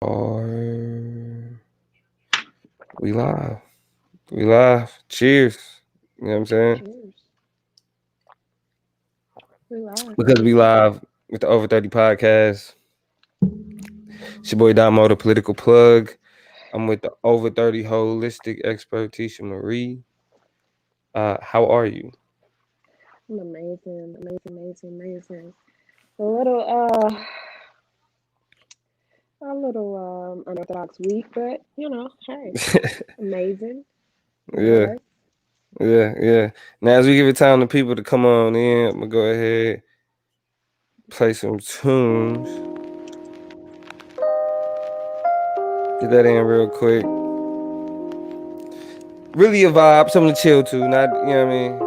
Or we live. We live. Cheers. You know what I'm saying? Cheers. We live. Because we live with the Over 30 Podcast. It's your boy Damo, the political plug. I'm with the Over 30 holistic expert, Tisha Marie. How are you? I'm amazing. A little unorthodox week, but hey, amazing Yeah, nonetheless. yeah. Now, as we give it time to people to come on in, I'm going to go ahead play some tunes. Get that in real quick. Really a vibe, something to chill to, not, you know what I mean?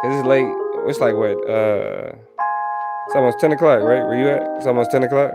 Cause it's late. It's like what? It's almost 10 o'clock, right? Where you at? It's almost 10 o'clock.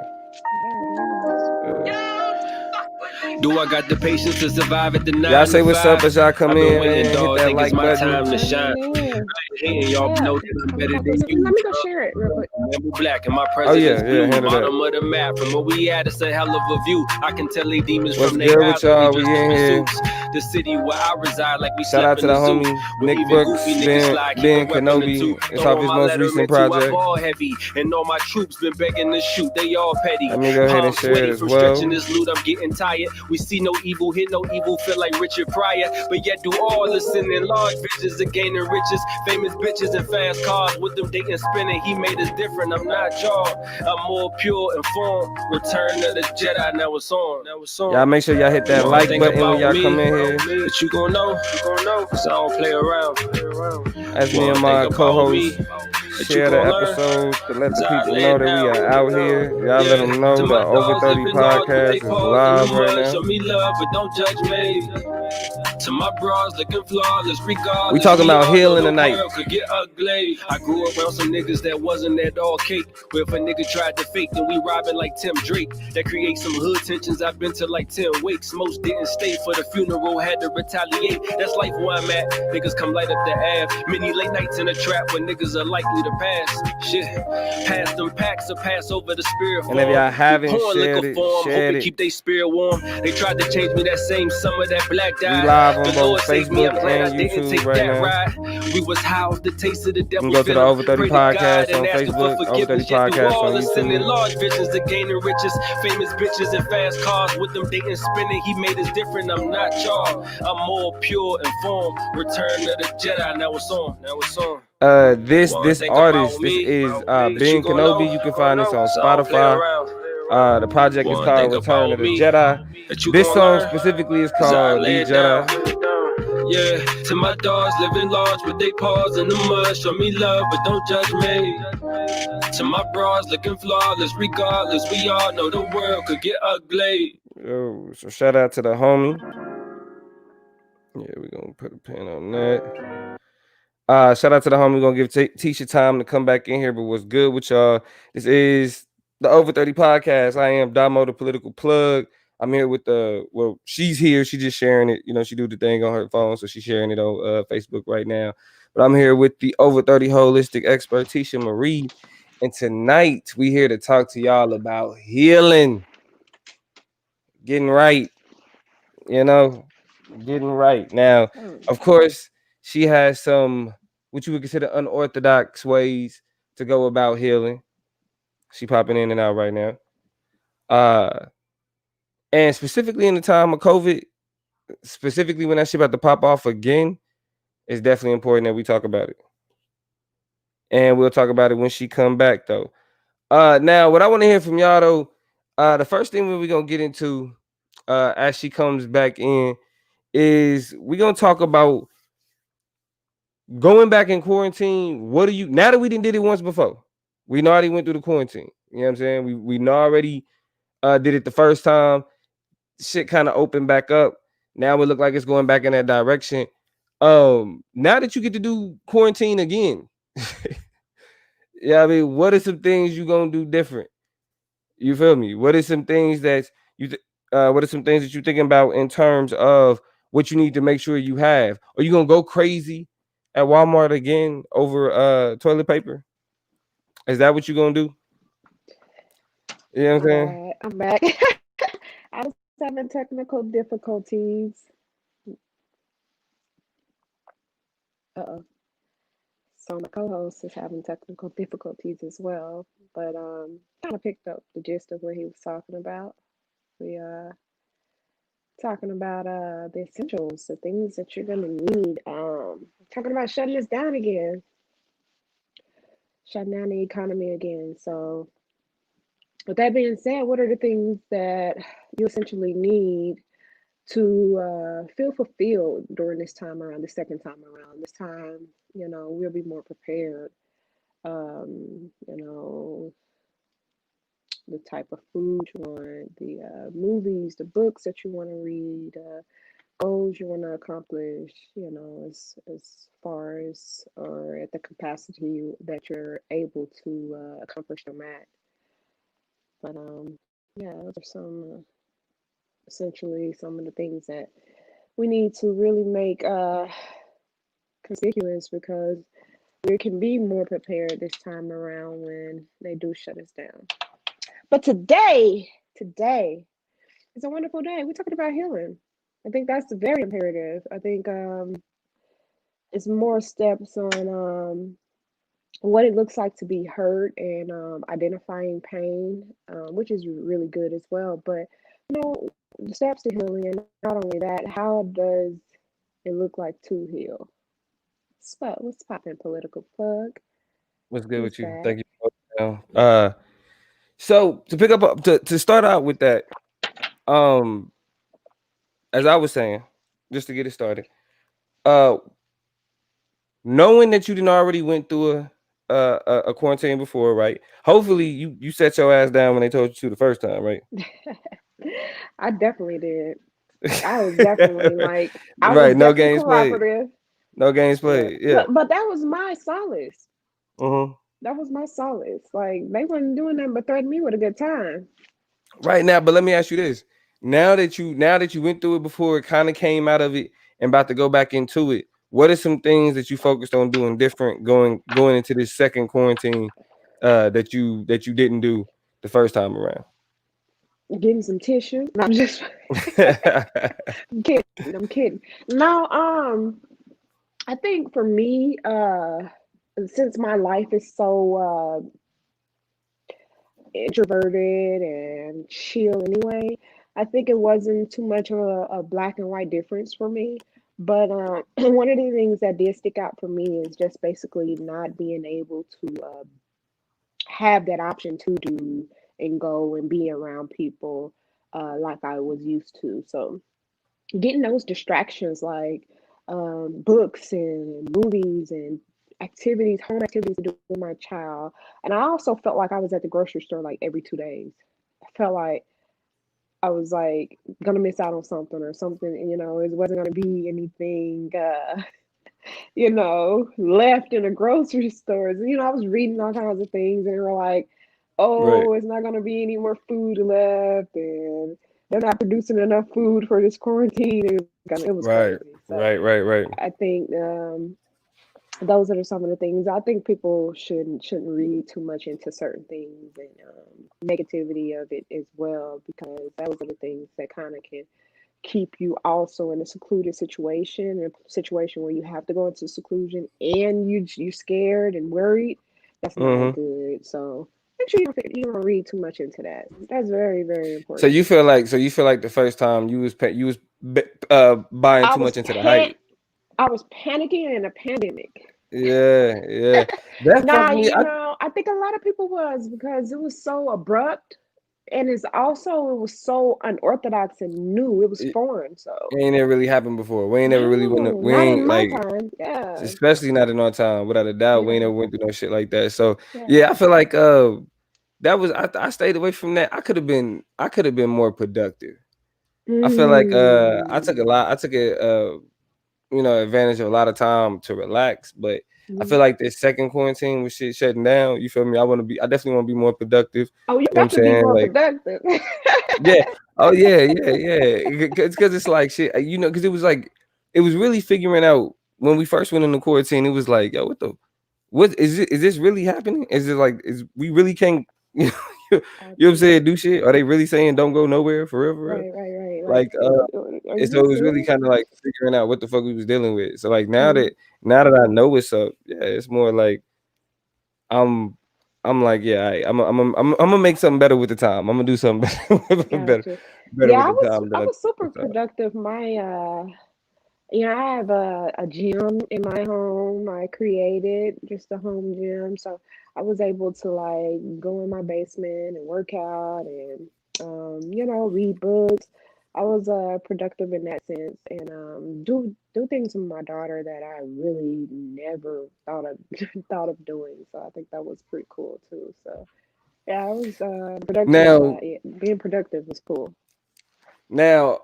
Yeah, it is. Do I got the patience to survive at the 9 Y'all say what's up as y'all come I've been in, winning, man. Hit dog. that Think like it's my button. time to shine. Yeah. Hating, y'all Yeah. know that I'm I'm better about than to say, you. let me go share it real quick. I'm black and my Oh president's yeah, blue. handle that. Bottom of the map, from where we at, it's a hell of a view. I can tell they demons What's from good their with eyes when y'all? we We dress in in here. suits. The city where I reside, like we Shout out slept to in the the zoo. homie With Nick even Brooks, goofy niggas slide, keep a Ben weapon or Kenobi. two. It's Throw off his my most letter recent into I project. ball heavy, and all my troops been begging to shoot. They all petty. Let me go ahead and Palms share it sweaty as from well. stretching this loot. I'm getting tired. We see no evil, hear no evil. Feel like Richard Pryor, but yet do all listen in large visions of gaining riches. Famous bitches and fast cars with them dating spinning. He made us different. I'm not y'all. I'm more pure and form. Return of the Jedi. Now it's on. Y'all make sure y'all hit that One like thing button when about y'all me, come in here. that you gon' know, cause I don't play around. As me and my co-host share the episodes to let the people know that we are out here. Y'all let them know the Over 30 Podcast is live right now. Show me love, but don't judge me. To my bras looking flawless, regardless. We talking about healing tonight. Could get ugly. I grew around some niggas that wasn't at all cake. Where if a nigga tried to fake, then we robbing like Tim Drake. That creates some hood tensions. I've been to like 10 wakes. Most didn't stay for the funeral, had to retaliate. That's life where I'm at. Niggas come light up the ab. Many late nights in a trap when niggas are likely to pass. Shit, pass them packs or pass over the spirit form. And if y'all haven't shared it, share it. Keep they spirit warm. They tried to change me that same summer that black died. We live on both Facebook and YouTube right now. Ride. We was housed the taste of the devil. You can go to the Over 30 Podcast on Facebook, Over 30 Podcast on YouTube. Large visions of gaining riches, famous bitches and fast cars with them dating spinning. He made us different. I'm not y'all. I'm more pure and form. Return of the Jedi. Now it's on. This artist, this is Ben Kenobi. You can find this on Spotify. The project is called Return of the Jedi. This song specifically is called The Jedi. Yeah, to my dogs living large with they paws in the mud. Show me love, but don't judge me. To my bras looking flawless, regardless. We all know the world could get ugly. Yo, so shout out to the homie. Yeah, we're gonna put a pin on that. Shout out to the homie. We're gonna give Tisha time to come back in here. But what's good with y'all? This is the Over 30 Podcast. I am Damo, the political plug. I'm here with she's here. She's just sharing it. You know, she do the thing on her phone, so she's sharing it on Facebook right now. But I'm here with the Over 30 holistic expert, Tisha Marie. And tonight, we here to talk to y'all about healing. Getting right. You know, getting right. Now, of course, she has some, what you would consider unorthodox ways to go about healing. She popping in and out right now. And specifically in the time of COVID, specifically when that shit about to pop off again, it's definitely important that we talk about it. And we'll talk about it when she come back, though. Now, what I want to hear from y'all, though, the first thing we're going to get into as she comes back in is we're going to talk about going back in quarantine. What do you, now that we did it once before, we already went through the quarantine. You know what I'm saying? We already did it the first time. Shit kind of opened back up. Now it look like it's going back in that direction. Now that you get to do quarantine again, yeah, I mean, what are some things you gonna do different? You feel me? What are some things that what are some things that you're thinking about in terms of what you need to make sure you have? Are you gonna go crazy at Walmart again over toilet paper? Is that what you're gonna do? You know what I'm My saying? bad. I'm back. I was having technical difficulties. Uh-oh. So my co-host is having technical difficulties as well, but kind of picked up the gist of what he was talking about. We talking about the essentials, the things that you're gonna need. Talking about shutting us down again, shutting down the economy again. So with that being said, what are the things that you essentially need to feel fulfilled during this time around, the second time around? This time, we'll be more prepared. You know, the type of food you want, the movies, the books that you want to read, goals you want to accomplish, as far as or at the capacity that you're able to accomplish them at. But yeah, those are essentially some of the things that we need to really make conspicuous because we can be more prepared this time around when they do shut us down. But today is a wonderful day. We're talking about healing. I think that's very imperative. I think it's more steps on what it looks like to be hurt and identifying pain, which is really good as well. But the steps to healing, and not only that, how does it look like to heal? What's popping? Political plug. What's good Who's with you? back? Thank you. So to pick up to start out with that, um, as I was saying, just to get it started, uh, knowing that you didn't already went through a quarantine before, right? Hopefully you set your ass down when they told you to the first time, right? I definitely did. I was definitely like, I was Right, no definitely games played. cooperative. No games Yeah, played. Yeah. but that was my solace. Mm-hmm. That was my solace. Like they wasn't doing nothing but threaten me with a good time. Right now, but let me ask you this: now that you went through it before, it kind of came out of it and about to go back into it. What are some things that you focused on doing different going into this second quarantine that you didn't do the first time around? Getting some tissue. No, I'm just I'm kidding. I'm kidding. No, I think for me, since my life is so introverted and chill anyway, I think it wasn't too much of a black and white difference for me. But one of the things that did stick out for me is just basically not being able to have that option to do and go and be around people like I was used to. So getting those distractions like books and movies and activities, home activities to do with my child. And I also felt like I was at the grocery store like every 2 days. I felt like I was like gonna miss out on something or something, it wasn't gonna be anything left in the grocery stores. I was reading all kinds of things and they were like, Right, oh, it's not gonna be any more food left and they're not producing enough food for this quarantine. It was right, crazy. So right. I think those are some of the things. I think people shouldn't read too much into certain things and negativity of it as well, because those are the things that kind of can keep you also in a secluded situation, a situation where you have to go into seclusion and you're scared and worried. That's not Mm-hmm. good. So make sure you don't read too much into that. That's very, very So important. you feel like the first time you was buying I too was much into the hype. I was panicking in a pandemic. Yeah. That fucked Nah, me. I think a lot of people was because it was so abrupt and it was so unorthodox and new. It was It foreign. So ain't never really happened before. We ain't never really went. no, We not in ain't my like, time. Yeah. especially not in our time. Without a doubt, we ain't Yeah. never went through no shit like that. So Yeah. yeah, I feel like that was I stayed away from that. I could have been more productive. I feel like I took a Mm. lot. I took a advantage of a lot of time to relax. But I feel Mm. like this second quarantine with shit shutting down, you feel me? I definitely want to be more productive. Oh, you You know what I'm got to be saying? more Like, productive. yeah. Oh yeah. Because it's like shit, because it was really figuring out when we first went into quarantine. It was like, yo, what is this really happening? Is it like is we really can't? You know what I'm saying? Do Absolutely. shit? Are they really saying don't go nowhere for real? For real? Right, right, right. Like, Like, are and you so it being was really serious? kind of like figuring out what the fuck we was dealing with. So like Mm-hmm. now that I know what's up, yeah, it's more like I'm I'm like, yeah, I'm gonna make something better with the time. I'm gonna do something better, Gotcha. better Yeah, with the time I that I was super with time. productive. I have a gym in my home. I created just a home gym, so I was able to like go in my basement and work out and read books. I was productive in that sense and do things with my daughter that I really never thought of thought of doing. So I think that was pretty cool too. So yeah, I was productive. Now, Yeah, being productive was cool. I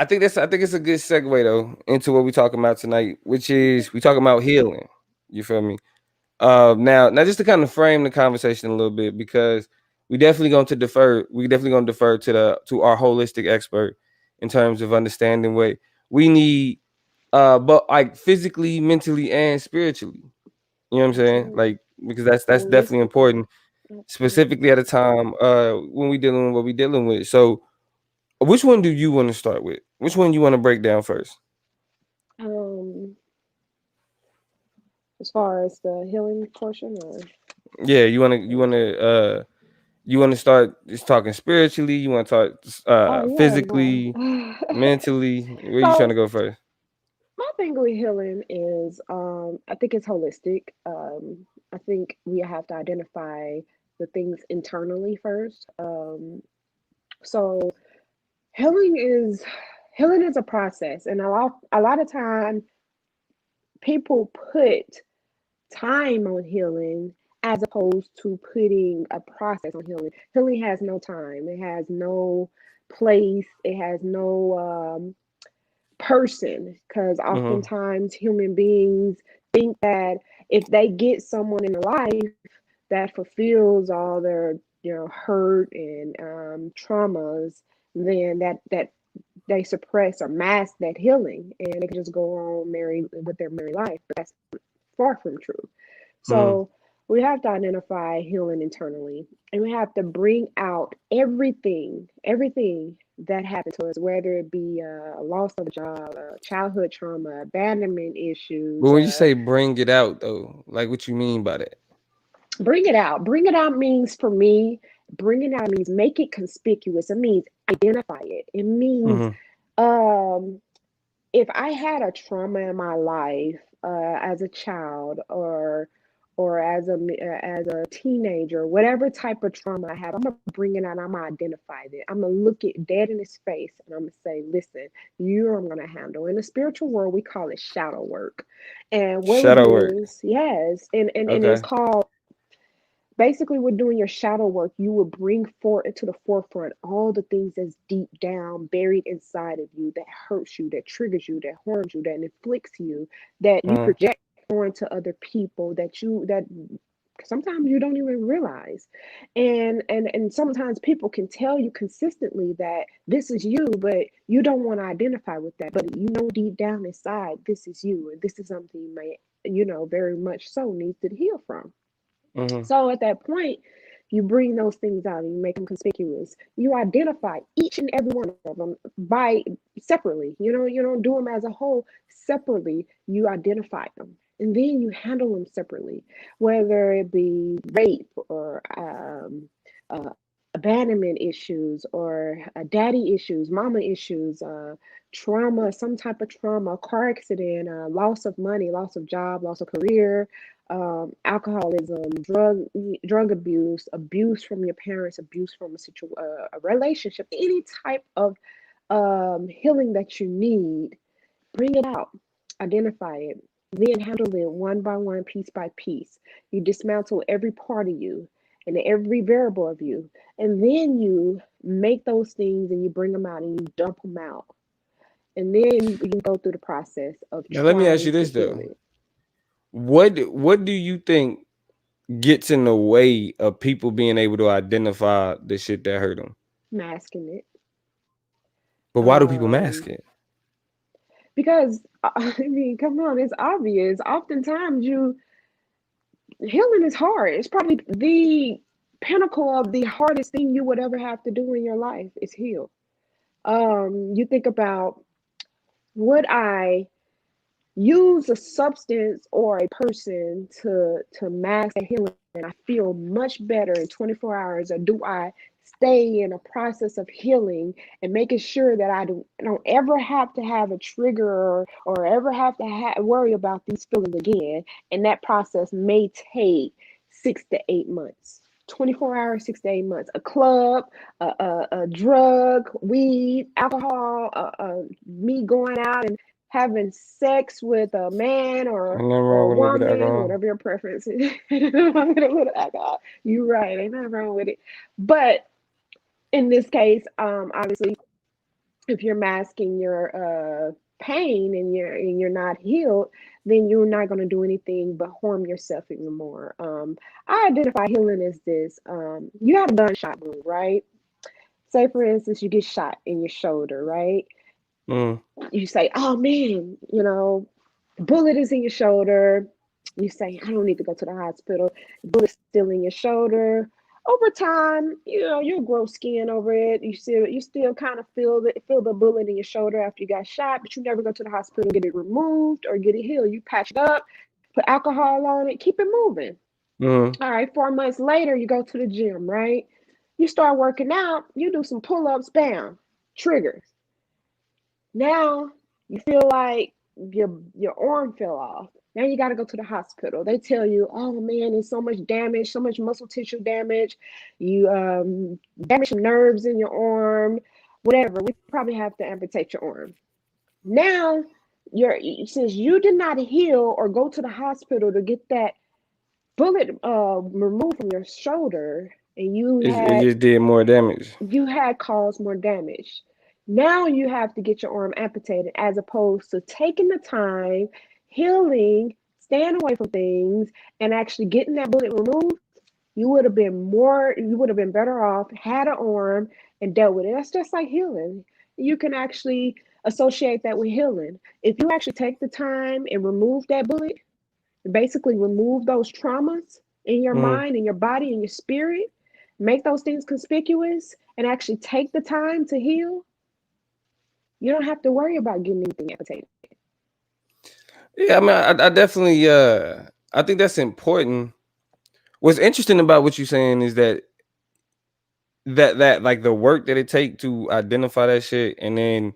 think it's a good segue though into what we're talking about tonight, which Okay. is we talking about healing. You feel me? Now just to kind of frame the conversation a little bit, because we definitely going to defer to our holistic expert in terms of understanding what we need, but like physically, mentally, and spiritually. You know what I'm saying? Absolutely. Like, because that's definitely Holistically. important, Absolutely. specifically at a time when we dealing with what we dealing with. So, which one do you want to start with? Which one you want to break down first? Um, as far as the healing portion, or Yeah, you want to start just talking spiritually. You want to talk oh yeah, physically, no. mentally. Where you trying to So go first? my thing with healing is, I think it's holistic. I think we have to identify the things internally first. So healing is healing is a process, and a lot of time people put time on healing as opposed to putting a process on healing. Healing has no time, it has no place, it has no person, because Mm-hmm. oftentimes human beings think that if they get someone in their life that fulfills all their hurt and traumas, then that they suppress or mask that healing and they can just go on marry with their married life, but that's far from true. Mm-hmm. So we have to identify healing internally, and we have to bring out everything that happened to us, whether it be a loss of a job, childhood trauma, abandonment But issues. when you say bring it out though, like what you mean by that? Bring it out. Bring it out means for me, bring it out means make it conspicuous. It means identify it. It means Mm-hmm. um, if I had a trauma in my life as a child or as a teenager, whatever type of trauma I have, I'm gonna bring it out. I'm gonna identify it. I'm gonna look it dead in his face and I'm gonna say, "Listen, you're I'm gonna handle." In the spiritual world, we call it shadow work, and what we Shadow do work. is yes, and it's Okay. called basically we're doing your shadow work. You will bring forth to the forefront all the things that's deep down buried inside of you that hurts you, that triggers you, that harms you, that inflicts you, that you Uh-huh. project onto other people, that sometimes you don't even realize. And sometimes people can tell you consistently that this is you, but you don't want to identify with that, but you know deep down inside this is you, and this is something you may very much so needs to heal from. Mm-hmm. So at that point, you bring those things out and you make them conspicuous. You identify each and every one of them by separately. You don't do them as a whole. Separately, you identify them. And then you handle them separately, whether it be rape or abandonment issues or daddy issues, mama issues, trauma, some type of trauma, car accident, loss of money, loss of job, loss of career, alcoholism, drug abuse, abuse from your parents, abuse from a relationship, any type of healing that you need, bring it out, identify it, then handle it one by one, piece by piece. You dismantle every part of you and every variable of you, and then you make those things and you bring them out and you dump them out, and then you can go through the process of Now let me ask you trying to this heal though. it. What do you think gets in the way of people being able to identify the shit that hurt them? Masking it. But why do people Um, mask it? because I mean, come on, it's obvious. Oftentimes, you healing is hard. It's probably the pinnacle of the hardest thing you would ever have to do in your life is heal. You think about, would I use a substance or a person to mask that healing and I feel much better in 24 hours, or do I stay in a process of healing and making sure that I don't ever have to have a trigger, or ever have to worry about these feelings again, and that process may take 6 to 8 months. 24 hours, 6 to 8 months. A club, a drug, weed, alcohol, me going out and having sex with a man Ain't nothing or a wrong with a little bit of woman, alcohol. whatever your preference is. With a little alcohol. You're right. Ain't nothing wrong with it. But in this case, obviously, if you're masking your pain and you're not healed, then you're not going to do anything but harm yourself even more. I identify healing as this. You have a gunshot wound, right? Say, for instance, you get shot in your shoulder, right? Mm. You say, "Oh man, bullet is in your shoulder." You say, "I don't need to go to the hospital." The bullet's still in your shoulder. Over time, you'll grow skin over it. You still kind of feel the bullet in your shoulder after you got shot, but you never go to the hospital, get it removed or get it healed. You patch it up, put alcohol on it, keep it moving. Mm. All right, 4 months later, you go to the gym, right? You start working out, you do some pull-ups, bam, triggers. Now you feel like your arm fell off. Now you got to go to the hospital. They tell you, "Oh man, there's so much damage, so much muscle tissue damage. You damage some nerves in your arm, whatever. We probably have to amputate your arm." Now, since you did not heal or go to the hospital to get that bullet removed from your shoulder, and It just did more damage. you had caused more damage. Now you have to get your arm amputated, as opposed to taking the time, healing, staying away from things, and actually getting that bullet removed. You would have been better off, had an arm, and dealt with it. That's just like healing. You can actually associate that with healing. If you actually take the time and remove that bullet, basically remove those traumas in your Mm. mind, in your body, in your spirit, make those things conspicuous, and actually take the time to heal, you don't have to worry about getting anything amputated. Yeah, I mean, I definitely, I think that's important. What's interesting about what you're saying is that like the work that it take to identify that shit and then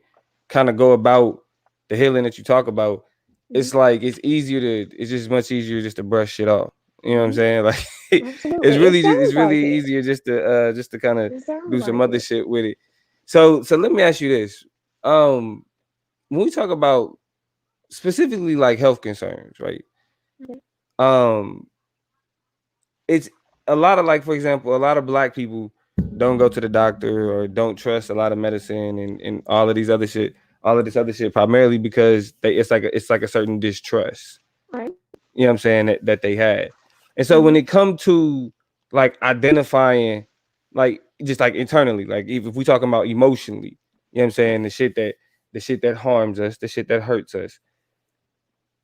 kind of go about the healing that you talk about. Hmm. It's like it's just much easier just to brush shit off. You know what I'm Hmm. saying? Like Absolutely. It it's sounds really like it. easier just to kind of It sounds do some like other it. shit with it. So let me ask you this. Um when we talk about specifically like health concerns, right? Okay. Um it's a lot of, like, for example, a lot of black people don't go to the doctor or don't trust a lot of medicine and all of this other shit, primarily because it's like a certain distrust. Right. You know what I'm saying, that they had. And so when Hmm. it come to like identifying, like just like internally, like if we talking about emotionally, you know what I'm saying, the shit that harms us, the shit that hurts us,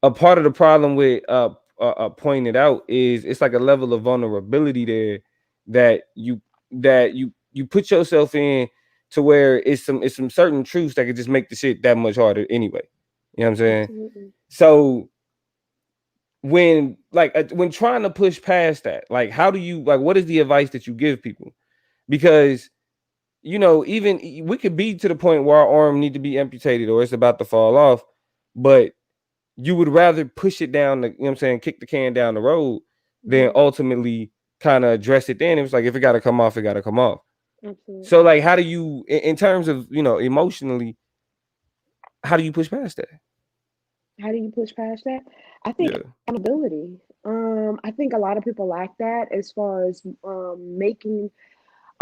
a part of the problem with pointing it out is it's like a level of vulnerability there that you put yourself in, to where it's some certain truths that could just make the shit that much harder anyway. You know what I'm saying? Absolutely. So when trying to push past that, like, how do you, like, what is the advice that you give people? Because even we could be to the point where our arm need to be amputated or it's about to fall off, but you would rather push it down the, you know what I'm saying, kick the can down the road than Hmm. ultimately kind of address it then. It was like, if it gotta come off, it gotta come off. So Absolutely. like, how do you, in terms of, emotionally, how do you push past that? How do you push past that? I think Yeah. accountability. I think a lot of people lack that as far as making,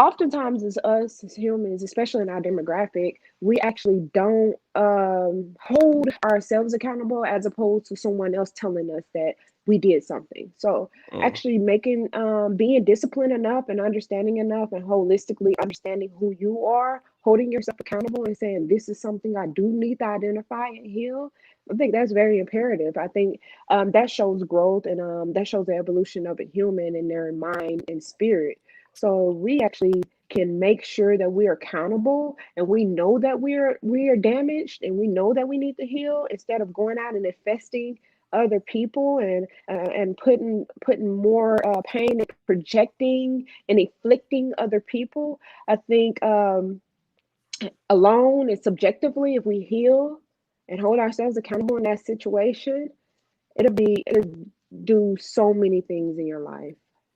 oftentimes as us as humans, especially in our demographic, we actually don't hold ourselves accountable, as opposed to someone else telling us that we did something. So Mm. actually making being disciplined enough and understanding enough and holistically understanding who you are, holding yourself accountable and saying, "This is something I do need to identify and heal." I think that's very imperative. I think that shows growth, and that shows the evolution of a human in their mind and spirit. So we actually can make sure that we're accountable and we know that we are damaged and we know that we need to heal instead of going out and infesting other people and putting more pain and projecting and inflicting other people. I think alone and subjectively, if we heal and hold ourselves accountable in that situation, it'll do so many things in your life.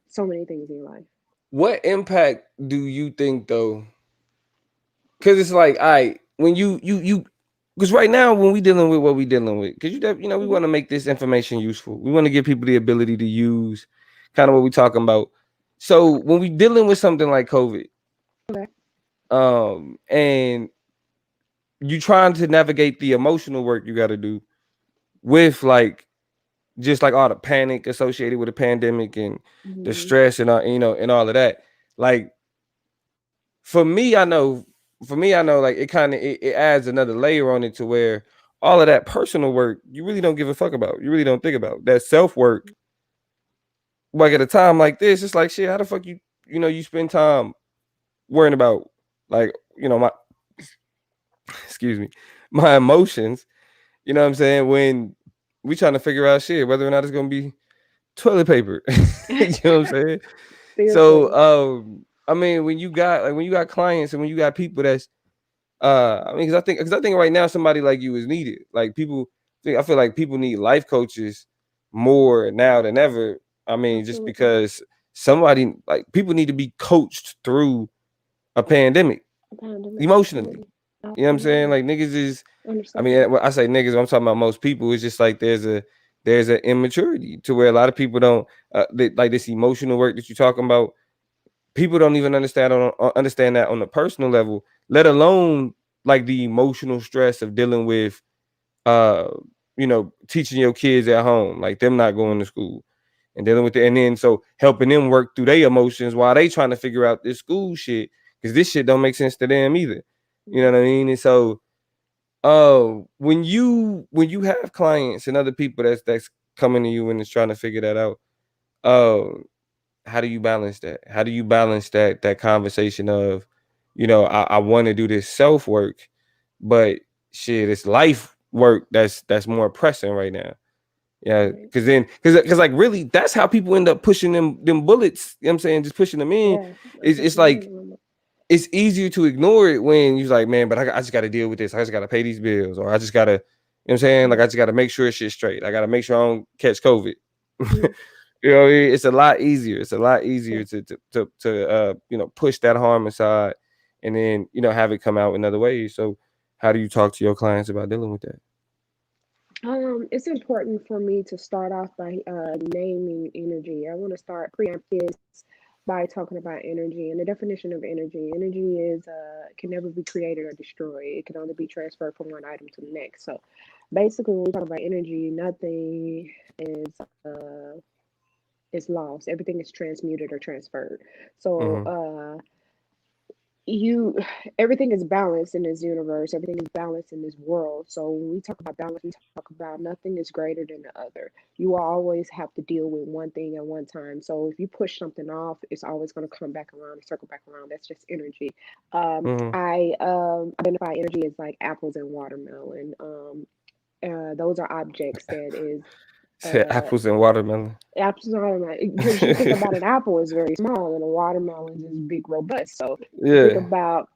So many things in your life. What impact do you think though? Because it's like, all right, when you, because right now when we dealing with what we dealing with, because we Hmm. want to make this information useful. We want to give people the ability to use kind of what we talking about. So when we dealing with something like COVID, Okay. and you trying to navigate the emotional work you got to do with like just like all the panic associated with the pandemic and the Hmm. stress and and all of that. Like for me, I know, like it adds another layer on it to where all of that personal work you really don't give a fuck about. You really don't think about that self work. Like at a time like this, it's like shit. How the fuck you spend time worrying about like my excuse me my emotions. You know what I'm saying? When we trying to figure out shit whether or not it's gonna be toilet paper. You know what I'm saying? So Seriously. I mean when you got clients and when you got people that's I mean because I think right now somebody like you is needed. Like I feel like people need life coaches more now than ever. I mean just Absolutely. because somebody like people need to be coached through a pandemic A pandemic. emotionally. Absolutely. You know what I'm saying? Absolutely. Like niggas is I Understand. mean when I say niggas I'm talking about most people. It's just like there's an immaturity to where a lot of people don't like this emotional work that you're talking about. People don't even understand that on a personal level, let alone like the emotional stress of dealing with uh teaching your kids at home, like them not going to school and dealing with it, and then so helping them work through their emotions while they trying to figure out this school shit because this shit don't make sense to them either. You know Mhm. what I mean? And so when you have clients and other people that's coming to you and is trying to figure that out, uh how do you balance that? How do you balance that conversation of, I want to do this self work, but shit, it's life work that's more pressing right now. Yeah, Right. because like really, that's how people end up pushing them bullets. You know what I'm saying, just pushing them in. Yeah. I'm It's pushing them like in. it's easier to ignore it when you're like, man, but I just got to deal with this. I just got to pay these bills, or I just got to, what I'm saying, like I Mhm. just got to make sure shit's straight. I got to make sure I don't catch COVID. Mhm. It's a lot easier. It's a lot easier Yeah. to push that harm aside, and then have it come out in other ways. So, how do you talk to your clients about dealing with that? It's important for me to start off by naming energy. I want to start preempt this by talking about energy and the definition of energy. Energy is can never be created or destroyed. It can only be transferred from one item to the next. So basically, when we talk about energy, nothing is lost. Everything is transmuted or transferred. So Mm-hmm. you everything is balanced in this universe, everything is balanced in this world. So when we talk about balance, we talk about nothing is greater than the other. You will always have to deal with one thing at one time. So if you push something off, it's always going to come back around and circle back around. That's just energy. Mm-hmm. I identify energy as like apples and watermelon. Those are objects that is Said uh apples and watermelon. apples and watermelon, because you think about an apple is very small and a watermelon is big robust. So you think Yeah, about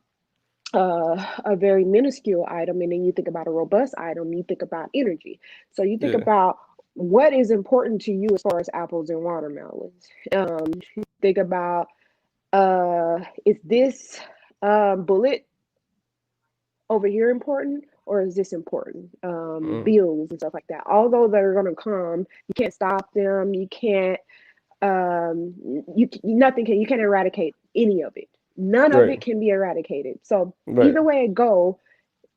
a very minuscule item, and then you think about a robust item, you think about energy. So you think yeah, about what is important to you as far as apples and watermelons. Think about is this bullet over here important, or is this important? mm, Bills and stuff like that. Although they're going to come, you can't stop them. You can't nothing can, you can't eradicate any of it. None of it right, can be eradicated. So right, either way it go,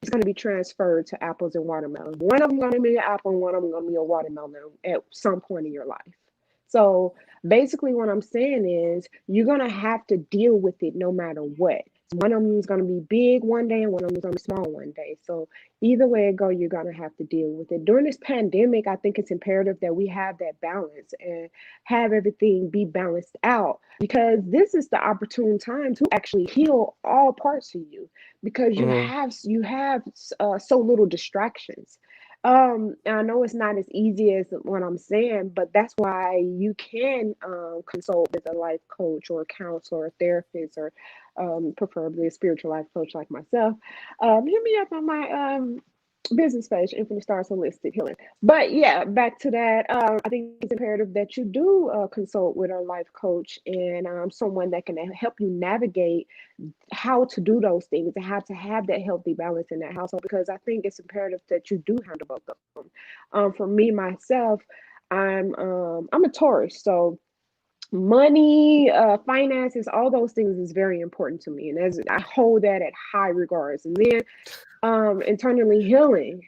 it's going to be transferred to apples and watermelon. One of them going to be an apple and one of them going to be a watermelon at some point in your life. So basically what I'm saying is you're going to have to deal with it no matter what. One of them is going to be big one day and one of them is going to be small one day. So either way it go, you're going to have to deal with it. During this pandemic, I think it's imperative that we have that balance and have everything be balanced out, because this is the opportune time to actually heal all parts of you, because Mm-hmm. you have so little distractions. And I know it's not as easy as what I'm saying, but that's why you can consult with a life coach or a counselor or therapist, or preferably a spiritual life coach like myself. Hit me up on my business page, Infinite Stars Holistic Healing. But yeah, back to that. I think it's imperative that you do consult with a life coach and someone that can help you navigate how to do those things and how to have that healthy balance in that household, because I think it's imperative that you do handle both of them. For me myself, I'm a Taurus, so money, finances, all those things is very important to me, and as I hold that at high regards. And then internally healing,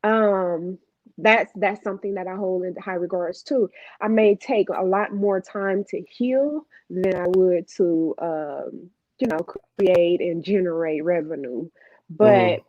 um that's something that I hold in high regards too. I may take a lot more time to heal than I would to create and generate revenue, Mm-hmm. but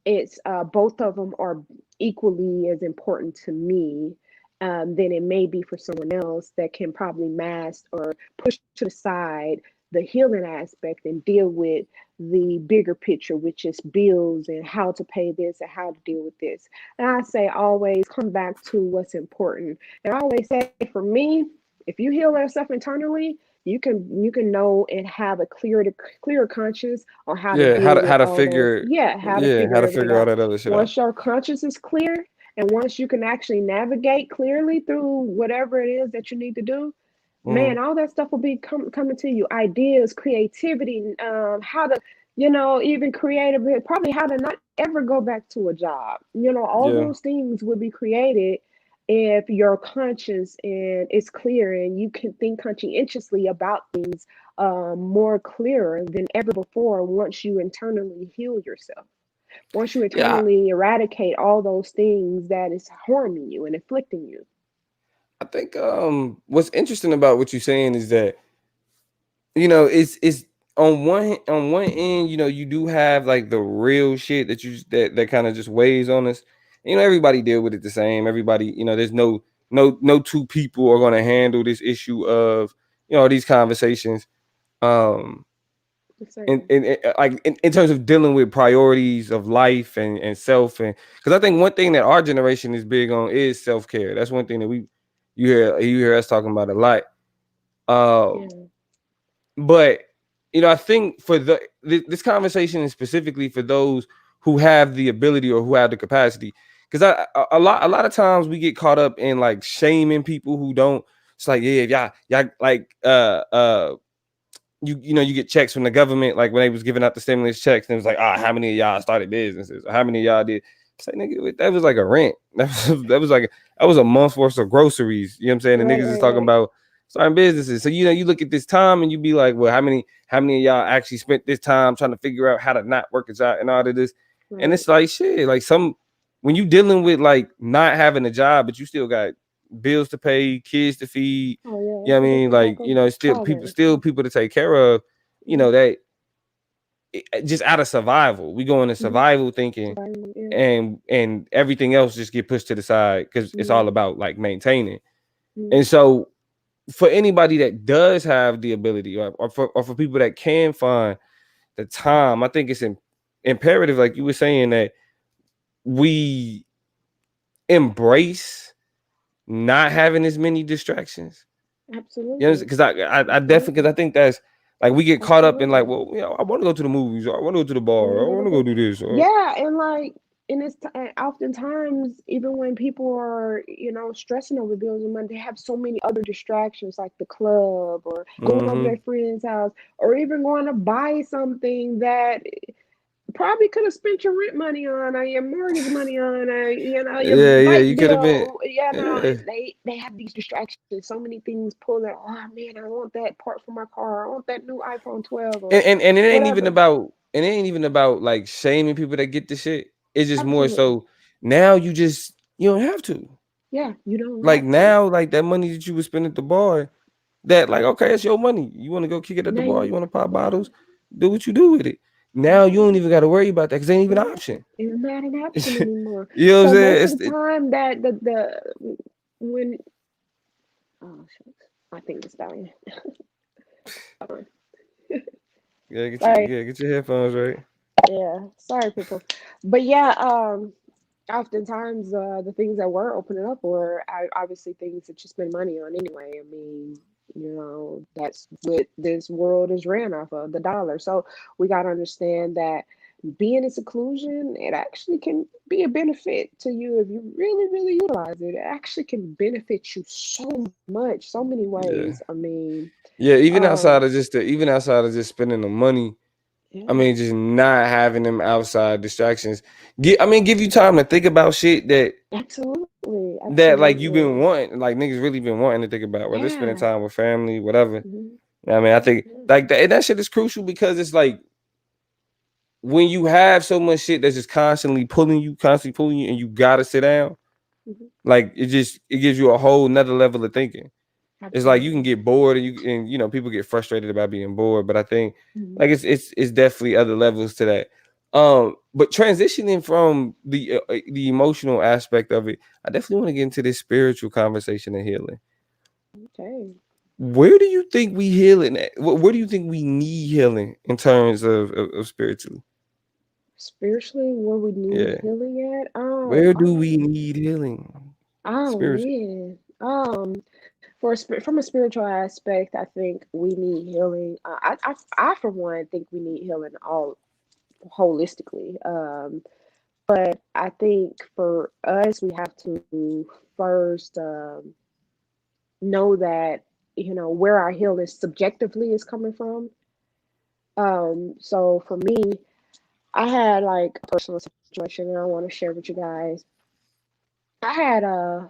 it's both of them are equally as important to me than it may be for someone else that can probably mask or push to the side the healing aspect and deal with the bigger picture, which is bills and how to pay this and how to deal with this. And I say always come back to what's important. And I always say for me, if you heal yourself internally, you can know and have a clearer conscience on how to Yeah, deal with how to all those. figure Yeah, how to yeah, how figure to everything figure all out. that other shit out. Once your conscience is clear, and once you can actually navigate clearly through whatever it is that you need to do, Mm-hmm. man, all that stuff will be coming to you. Ideas, creativity, how to, even creative, probably how to not ever go back to a job. All Yeah. those things would be created if your conscience and is clear and you can think conscientiously about things more clearer than ever before once you internally heal yourself. Once you Yeah, internally eradicate all those things that is harming you and afflicting you. I think what's interesting about what you're saying is that it's on one end, you do have like the real shit that that kind of just weighs on us. Everybody deal with it the same. Everybody, there's no two people are going to handle this issue of these conversations. Um, The in, same. in, in like in terms of dealing with priorities of life and self, and because I think one thing that our generation is big on is self care. That's one thing that you hear us talking about a lot. Um, Yeah, but I think for this conversation is specifically for those who have the ability or who have the capacity, because a lot of times we get caught up in like shaming people who don't. It's like, yeah, if y'all like you get checks from the government, like when they was giving out the stimulus checks, and it was like, how many of y'all started businesses, or how many of y'all did. It's like, nigga, that was like a rent. That was a month's worth of groceries. You know what I'm saying? The right, niggas is right, talking right. about starting businesses. So you look at this time and you be like, well, how many of y'all actually spent this time trying to figure out how to not work it out and all of this? And Right. it's like shit. Like when you dealing with like not having a job, but you still got bills to pay, kids to feed. Oh yeah, You know what I it's mean? like Like, a still father. people to take care of, Mm-hmm. that just out of survival. We go into Mm-hmm. survival thinking, Surviving, yeah. and everything else just get pushed to the side because it's all Mm-hmm. about like maintaining. Mm-hmm. And so for anybody that does have the ability, or for people that can find the time, I think it's imperative, like you were saying, that we embrace not having as many distractions. You know, Absolutely. because I definitely, because Absolutely. I think that's like we get caught up in like, Absolutely. well, I want to go to the movies, or I want to go to the I bar, want or to I go to want to go bed. do this, or Yeah, and like, and and oftentimes, even when people are, stressing over bills and money, they have so many other distractions, like the club or going over mm-hmm. their friend's house, or even going to buy something that probably could have spent your rent money on, or your mortgage money on, or your Yeah, light you could have been, bill. yeah. And they have these distractions, so many things pulling. Oh man, I want that part for my car. I want that new iPhone 12 or And whatever. it ain't even about like shaming people that get the shit. It's just more Absolutely, so now you don't have to. yeah. You don't Like have to. now, like that money that you would spend at the bar, that like, okay, it's your money. You want to go kick it at the Now bar, you you want to pop bottles, do what you do with it. Now you don't even got to worry about that because it ain't even an option. It's not an option anymore. You know what I'm So saying? most of the time that the when oh shucks, I think it's dying. Hold on. Sorry. get your headphones right. Yeah, sorry, people. But yeah, oftentimes the things that were opening up were obviously things that you spend money on anyway. I mean, that's what this world is ran off of, the dollar. So we got to understand that being in seclusion, it actually can be a benefit to you if you really, really utilize it. It actually can benefit you so much, so many Yeah, ways. I mean, yeah. um, Even outside of just spending the money. I yeah, mean, just not having them outside distractions. Give you time to think about shit absolutely, that like you've been absolutely. wanting, like niggas really been wanting to think about, whether it's spending Yeah. time with family, whatever. Mhm. I mean, I think Yeah. like that, and that shit is crucial because it's like when you have so much shit that's just constantly pulling you, and you gotta sit down, Mhm. like it gives you a whole nother level of thinking. It's like you can Absolutely. get bored and people get frustrated about being bored, but I think Mhm. like it's definitely other levels to that. But transitioning from the emotional aspect of it, I definitely want to get into this spiritual conversation and healing. Okay. Where do you think we healing at? Where do you think we need healing in terms of spiritually? Spiritually, where we need Yeah. healing at? Where do we need healing spiritually? Man. From a spiritual aspect, I think we need healing. I for one think we need healing all holistically. But I think for us, we have to first know that where our healing subjectively is coming from. So for me, I had like a personal situation that I want to share with you guys. I had a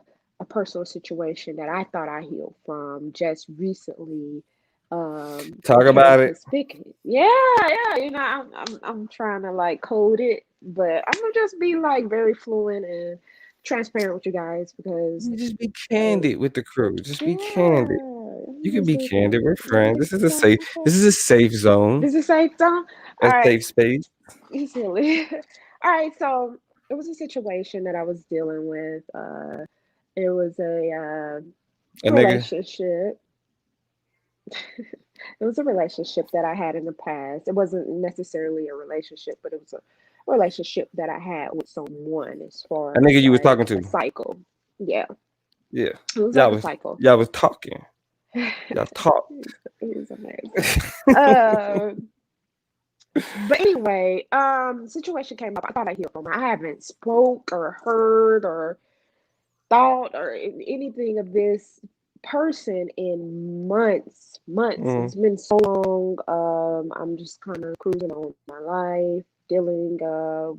personal situation that I thought I healed from just recently. Talk Became about it. conspicuous. Yeah, yeah. I'm trying to like code it, but I'm gonna just be like very fluent and transparent with you guys because You just be uh, candid with the crew. Just be candid. yeah, You I'm can just be be candid. We're yeah, friends. be okay. This is a safe zone, This is safe zone. a All right, safe space. silly. All right, so it was a situation that I was dealing with. It was A a nigga. relationship. It was a relationship that I had in the past. It wasn't necessarily a relationship, but it was a relationship that I had with someone as A far nigga as you was like talking a to. cycle. Yeah, Yeah. it was like Y'all a was cycle. y'all was talking. Y'all talk. He's amazing. Uh, but anyway, situation came up. I thought I healed from it. I haven't spoke or heard or thought or anything of this person in months. Mm. It's been so long. I'm just kind of cruising on my life, dealing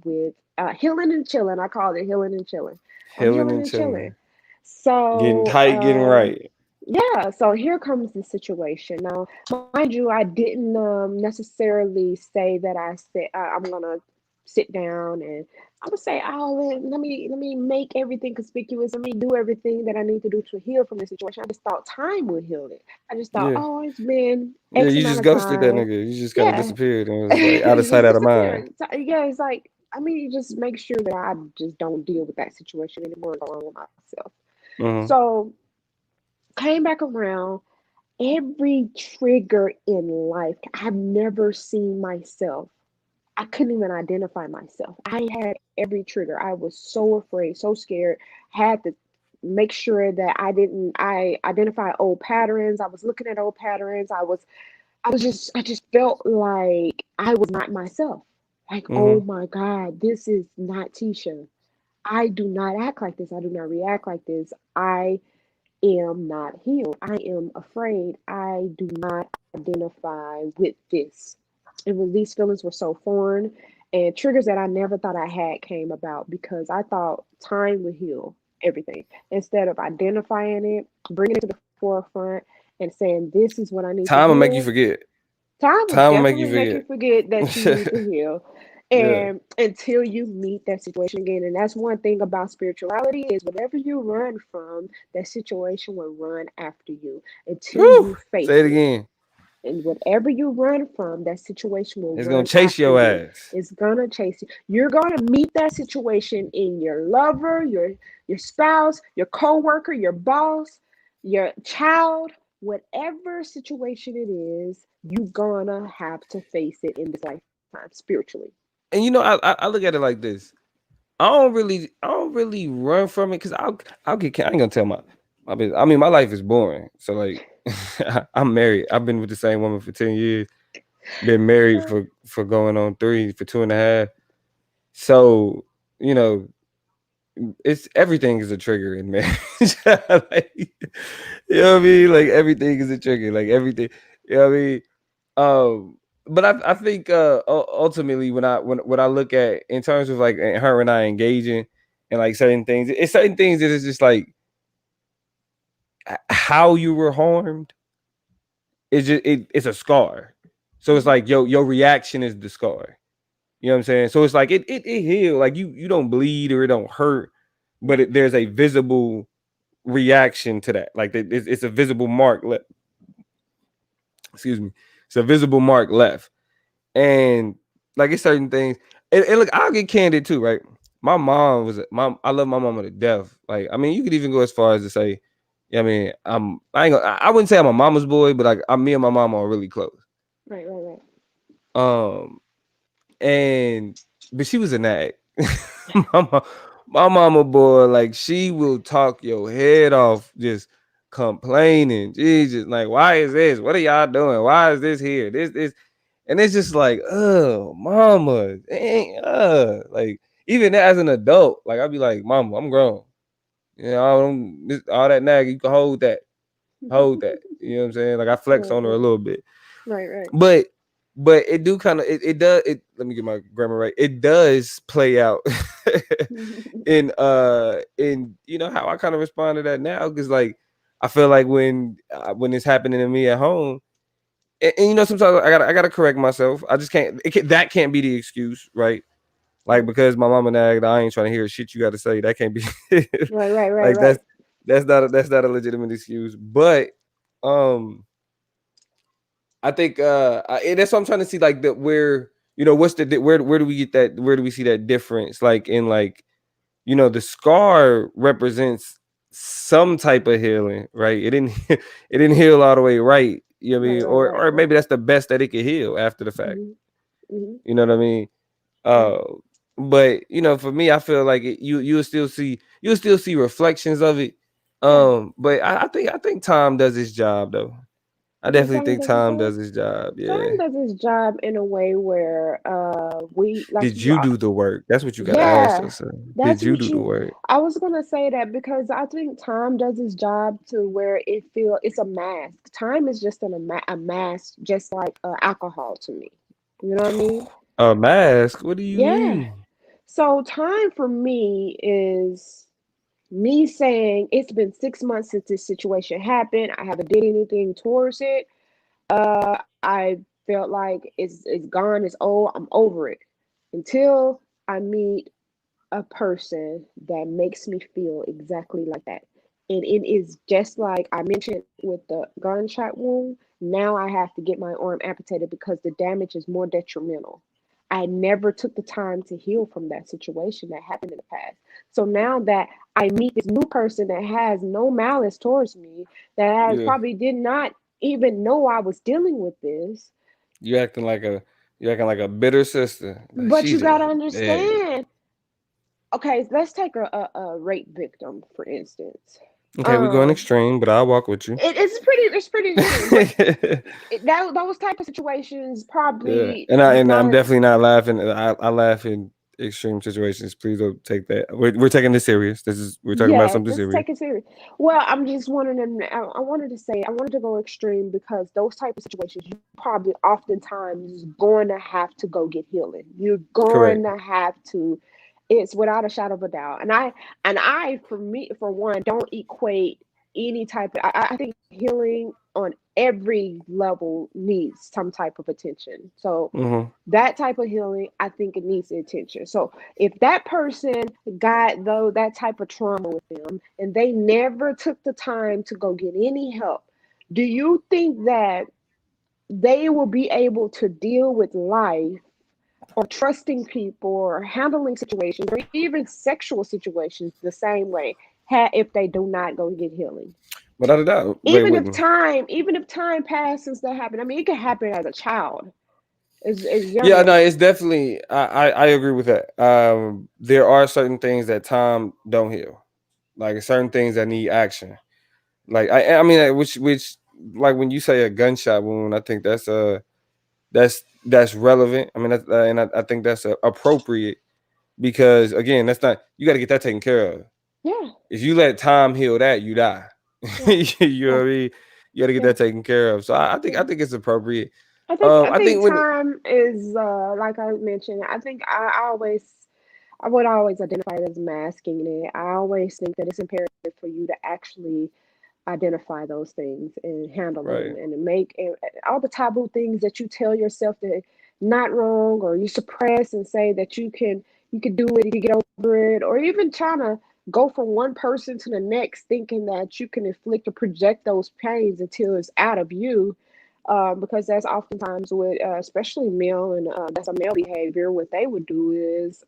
with healing and chilling. I call it healing and chilling. I'm Healing healing and and chilling. chilling. Getting So tight, getting right. yeah, so here comes the situation. Now, mind you, I didn't necessarily say that I said I'm gonna sit down and I would say, oh, let me make everything conspicuous. Let me do everything that I need to do to heal from the situation. I just thought time would heal it. I just thought, Yeah. oh, it's been Yeah, X you amount just of ghosted that time. nigga. You just kind of Yeah, disappeared and was like out of it sight, just out of mind. disappeared. So, yeah, it's like I mean, just make sure that I just don't deal with that situation anymore and go on with myself. Mm-hmm. So came back around every trigger in life. I've never seen myself. I couldn't even identify myself. I had every trigger. I was so afraid, so scared. Had to make sure that I identify old patterns. I was looking at old patterns. I just felt like I was not myself. Like, oh Mm-hmm. my God, this is not Tisha. I do not act like this. I do not react like this. I am not healed. I am afraid. I do not identify with this. And these feelings were so foreign and triggers that I never thought I had came about because I thought time would heal everything. Instead of identifying it, bringing it to the forefront and saying, this is what I need to Time will make you heal. forget. Time will Time will make you definitely make you forget. forget that you need to heal. Yeah. And until you meet that situation again. And that's one thing about spirituality is whatever you run from, that situation will run after you until Woo! you face Say it it. again. And whatever you run from, that situation will It's gonna run chase after your you. ass. It's gonna chase you. You're gonna meet that situation in your lover, your spouse, your coworker, your boss, your child, whatever situation it is, you're gonna have to face it in this lifetime spiritually. And I look at it like this. I don't really run from it because I'll get. I ain't gonna tell my business. I mean, my life is boring. So like, I'm married. I've been with the same woman for 10 years. Been married for going on 3 for 2.5. So you know, it's everything is a trigger in marriage. Like, you know what I mean? Like everything is a trigger. Like everything. You know what I mean? But I think ultimately when I look at in terms of like her and I engaging and like certain things, it's certain things that is just like how you were harmed. It's a scar. So it's Mhm. like your reaction is the scar. You know what I'm saying? So it's like it heal. Like you don't bleed or it don't hurt, but there's a visible reaction to that. Like it's a visible mark left. Excuse me. It's a visible mark left. And like it's certain things. And look, I'll get candid too, right? My mom was mom. I love my mama to death. Like, I mean, you could even go as far as to say, yeah, I mean, I ain't gonna, I wouldn't say I'm a mama's boy, but like me and my mama are really close. Right, right, right. Um, and but she was a nag. Mama, my mama boy, like she will talk your head off, just complaining. Jesus, like, why is this? What are y'all doing? Why is this here? This. And it's just like, oh, mama, dang, like even as an adult, like I'd be like, mama, I'm grown. You know, all that nag, you can hold that. You know what I'm saying? Like I flex Right, on her a right, little bit, right, right. but it do kind of it does it. Let me get my grammar right. It does play out in how I kind of respond to that now because like I feel like when it's happening to me at home. And sometimes I gotta correct myself. I just can't. That can't be the excuse, right? Like because my mama nagged, I ain't trying to hear shit you got to say. That can't be Right, right, right, like right. that's not a legitimate excuse. But um, I think and that's what I'm trying to see. Like the where what's the where do we get that? Where do we see that difference? Like in like the scar represents some type of healing, right? It didn't it didn't heal all the way right. You know what I Right, mean? right, right, Or right. maybe that's the best that it could heal after the fact. Mhm, mhm, You know what I mean? mhm. Uh but for me, I feel like you'll still see reflections of it. Yeah. But I think time does its job though. I You think definitely time think does his time job? does its job. Yeah. Time does his job in a way where we like Did you you are. do the work? That's what you gotta ask Yeah, yourself. Did that's you what do the you. work? I was gonna say that because I think time does its job to where it's a mask. Time is just a mask, just like alcohol to me. You know what I mean? A mask? What do you Yeah. mean? So time for me is me saying it's been 6 months since this situation happened. I haven't did anything towards it. I felt like it's gone, it's old, I'm over it. Until I meet a person that makes me feel exactly like that. And it is just like I mentioned with the gunshot wound. Now I have to get my arm amputated because the damage is more detrimental. I never took the time to heal from that situation that happened in the past. So now that I meet this new person that has no malice towards me, that has Yeah. probably did not even know I was dealing with this, You acting like a you acting like a bitter sister. Like but she you got to just bad. understand. Okay, let's take a rape victim for instance. Okay, we're going Um, extreme, but I'll walk with you. it's pretty extreme, but those type of situations Yeah, probably and I'm not. definitely not laughing. I laugh in extreme situations. Please don't take that. We're taking this serious. We're talking about Yeah, something let's serious. take it serious. Well, I'm just wanting to. I wanted to say I wanted to go extreme because those type of situations you probably oftentimes going to have to go get healing. You're going Correct. to have to. It's without a shadow of a doubt. And I for me for one don't equate any type of. I think healing on every level needs some type of attention. So Mm-hmm. that type of healing, I think it needs attention. So if that person got though that type of trauma with them and they never took the time to go get any help, do you think that they will be able to deal with life or trusting people or handling situations or even sexual situations the same way if they do not go get healing. Without a doubt. Wait, Even wait. if time passes since that happened. I mean, it can happen as a child, as young Yeah, no, as it's definitely. I agree with that. There are certain things that time don't heal, like certain things that need action. Like I mean, which like when you say a gunshot wound, I think that's relevant. I mean, I think that's appropriate because again, that's not you got to get that taken care of. yeah, If you let time heal that, you die. yeah, You know yeah, what I mean? You got to get yeah, that taken care of. So yeah. I think it's appropriate. I I think think when time is like I mentioned. I think I would always identify it as masking it. I always think that it's imperative for you to actually identify those things and handle them right, and make all the taboo things that you tell yourself that not wrong or you suppress and say that you can do it, you can get over it, or even trying to go from one person to the next thinking that you can inflict or project those pains until it's out of you. Because that's oftentimes what, especially male, and that's a male behavior. What they would do is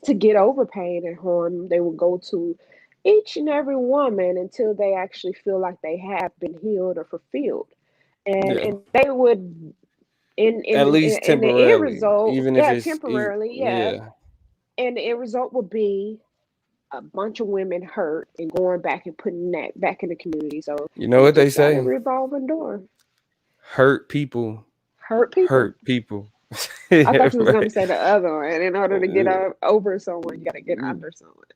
to get over pain and harm, they will go to each and every woman until they actually feel like they have been healed or fulfilled. yeah, And they would at least in the end temporarily, result, even if yeah, it's temporarily, yeah. yeah. And the end result will be a bunch of women hurt and going back and putting that back in the community. So You know you what they just got a say? revolving door. Hurt people, Hurt people. hurt people. I Yeah, thought you was going right. to say the other one. In order to get over someone, you got to get under someone.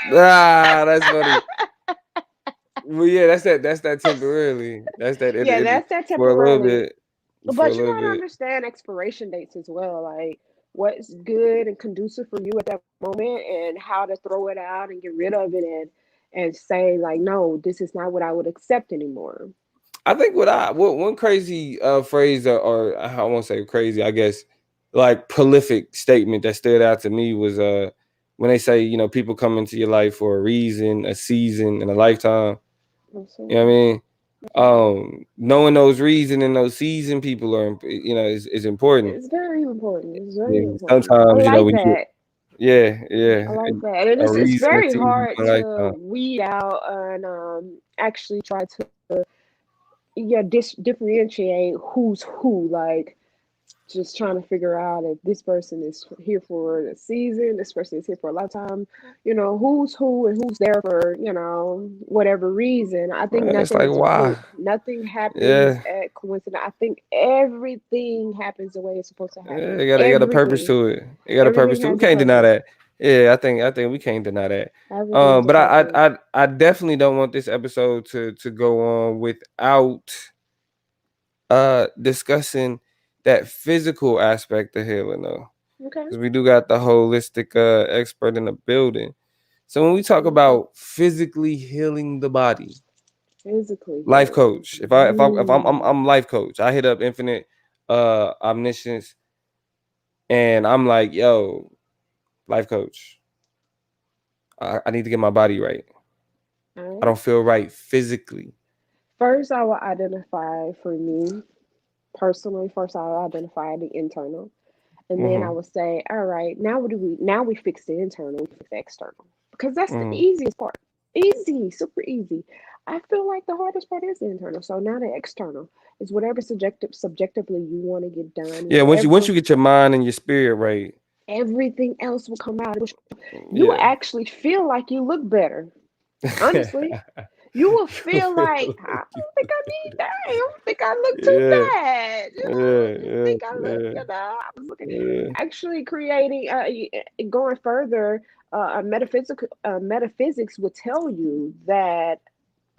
That's funny. Well, yeah, that's that temporarily. That's that Yeah, that's that for a little temporarily. bit. For a But you little got to bit. understand expiration dates as well. Like what's good and conducive for you at that moment and how to throw it out and get rid of it and say like, no, this is not what I would accept anymore. I think what one crazy phrase or I won't say crazy, I guess like prolific statement that stood out to me was when they say, you know, people come into your life for a reason, a season, and a lifetime. You know what I Absolutely. mean? Absolutely. Knowing those reason and those season people are you know is important. It's very important. It's very And important. I sometimes, you know, like when you that. yeah, yeah, I like that. And a it's reason, a very season, hard a to lifetime. weed out and actually try to yeah differentiate who's who. Like just trying to figure out if this person is here for a season, this person is here for a lifetime, who's who and who's there for, whatever reason. I think It's nothing like is a why? fluke. Nothing happens Yeah, at coincidence. I think everything happens the way it's supposed to yeah, happen. it got a purpose Everything. to it. It got a purpose Everything to it. We has a can't deny purpose. that. Yeah, I think we can't deny that. Everything has a But purpose. I definitely don't want this episode to go on without discussing that physical aspect of healing though. Okay. Because we do got the holistic expert in the building. So when we talk Okay. about physically healing the body, Physically life healing. coach. Mm. I'm life coach. I hit up Infinite Omniscience and I'm like, yo, life coach, I need to get my body right. All I right. don't feel right physically. First, I will identify for me personally. First, I will identify the internal. And then I Mm-hmm. would say, all right, now we fix the internal, we fix the external. Because that's the Mm-hmm. easiest part. Easy, super easy. I feel like the hardest part is the internal. So now the external is whatever subjectively you want to get done, Yeah, once whatever you get your mind and your spirit right, everything else will come out. You will yeah. actually feel like you look better. Honestly. You will feel like I don't think I need that. I don't think I look too Yeah, bad. yeah, I yeah, think I look, yeah, I was looking yeah. actually creating going further. Metaphysics would tell you that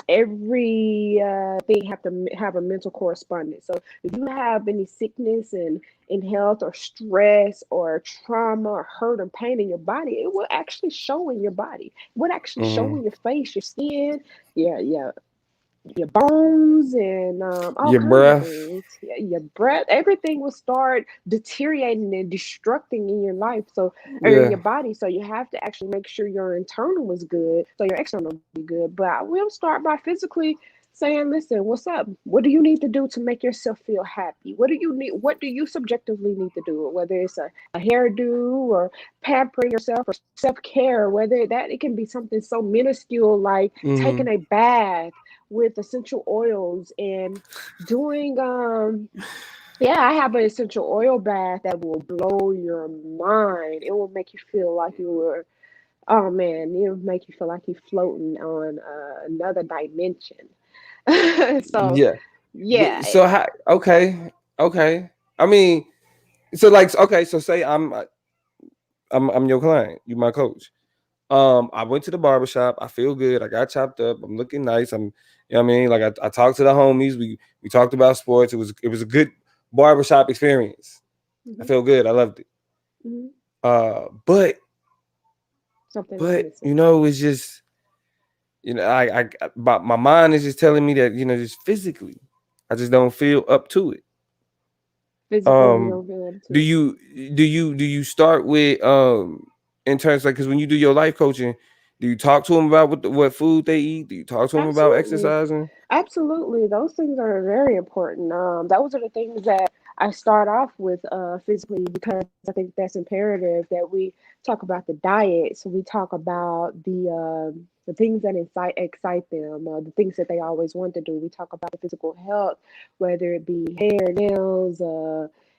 every thing have to have a mental correspondence. So if you have any sickness and in health or stress or trauma or hurt or pain in your body, it will actually show in your body. It would actually show Mm-hmm. in your face, your skin, your bones, and all Your kinds of breath. things. Your breath, everything will start deteriorating and destructing in your life. So, or in Yeah. your body. So you have to actually make sure your internal is good, so your external will be good. But I will start by physically. saying, listen, what's up? What do you need to do to make yourself feel happy? What do you need? What do you subjectively need to do? Whether it's a hairdo or pampering yourself or self-care, whether that it can be something so minuscule like Mm-hmm. taking a bath with essential oils and doing yeah, I have an essential oil bath that will blow your mind. It will make you feel like you were, oh man, it'll make you feel like you're floating on another dimension. So Yeah. yeah, So how? Okay. Okay. I mean, so like, okay. So say I'm your client. You my coach. I went to the barbershop. I feel good. I got chopped up. I'm looking nice. You know what I mean? Like I talked to the homies. We talked about sports. It was a good barbershop experience. I hmm feel good. I loved it. hmm Uh, but something is but missing. it's just but my mind is just telling me that just physically, I just don't feel up to it. Physically, you Um, don't feel able do to. you do you start with in terms like because when you do your life coaching, do you talk to them about what food they eat? Do you talk to them about Absolutely. exercising? Absolutely. Those things are very important. Those are the things that I start off with physically because I think that's imperative that we talk about the diet. So we talk about the things that excite them, the things that they always want to do. We talk about the physical health, whether it be hair, nails,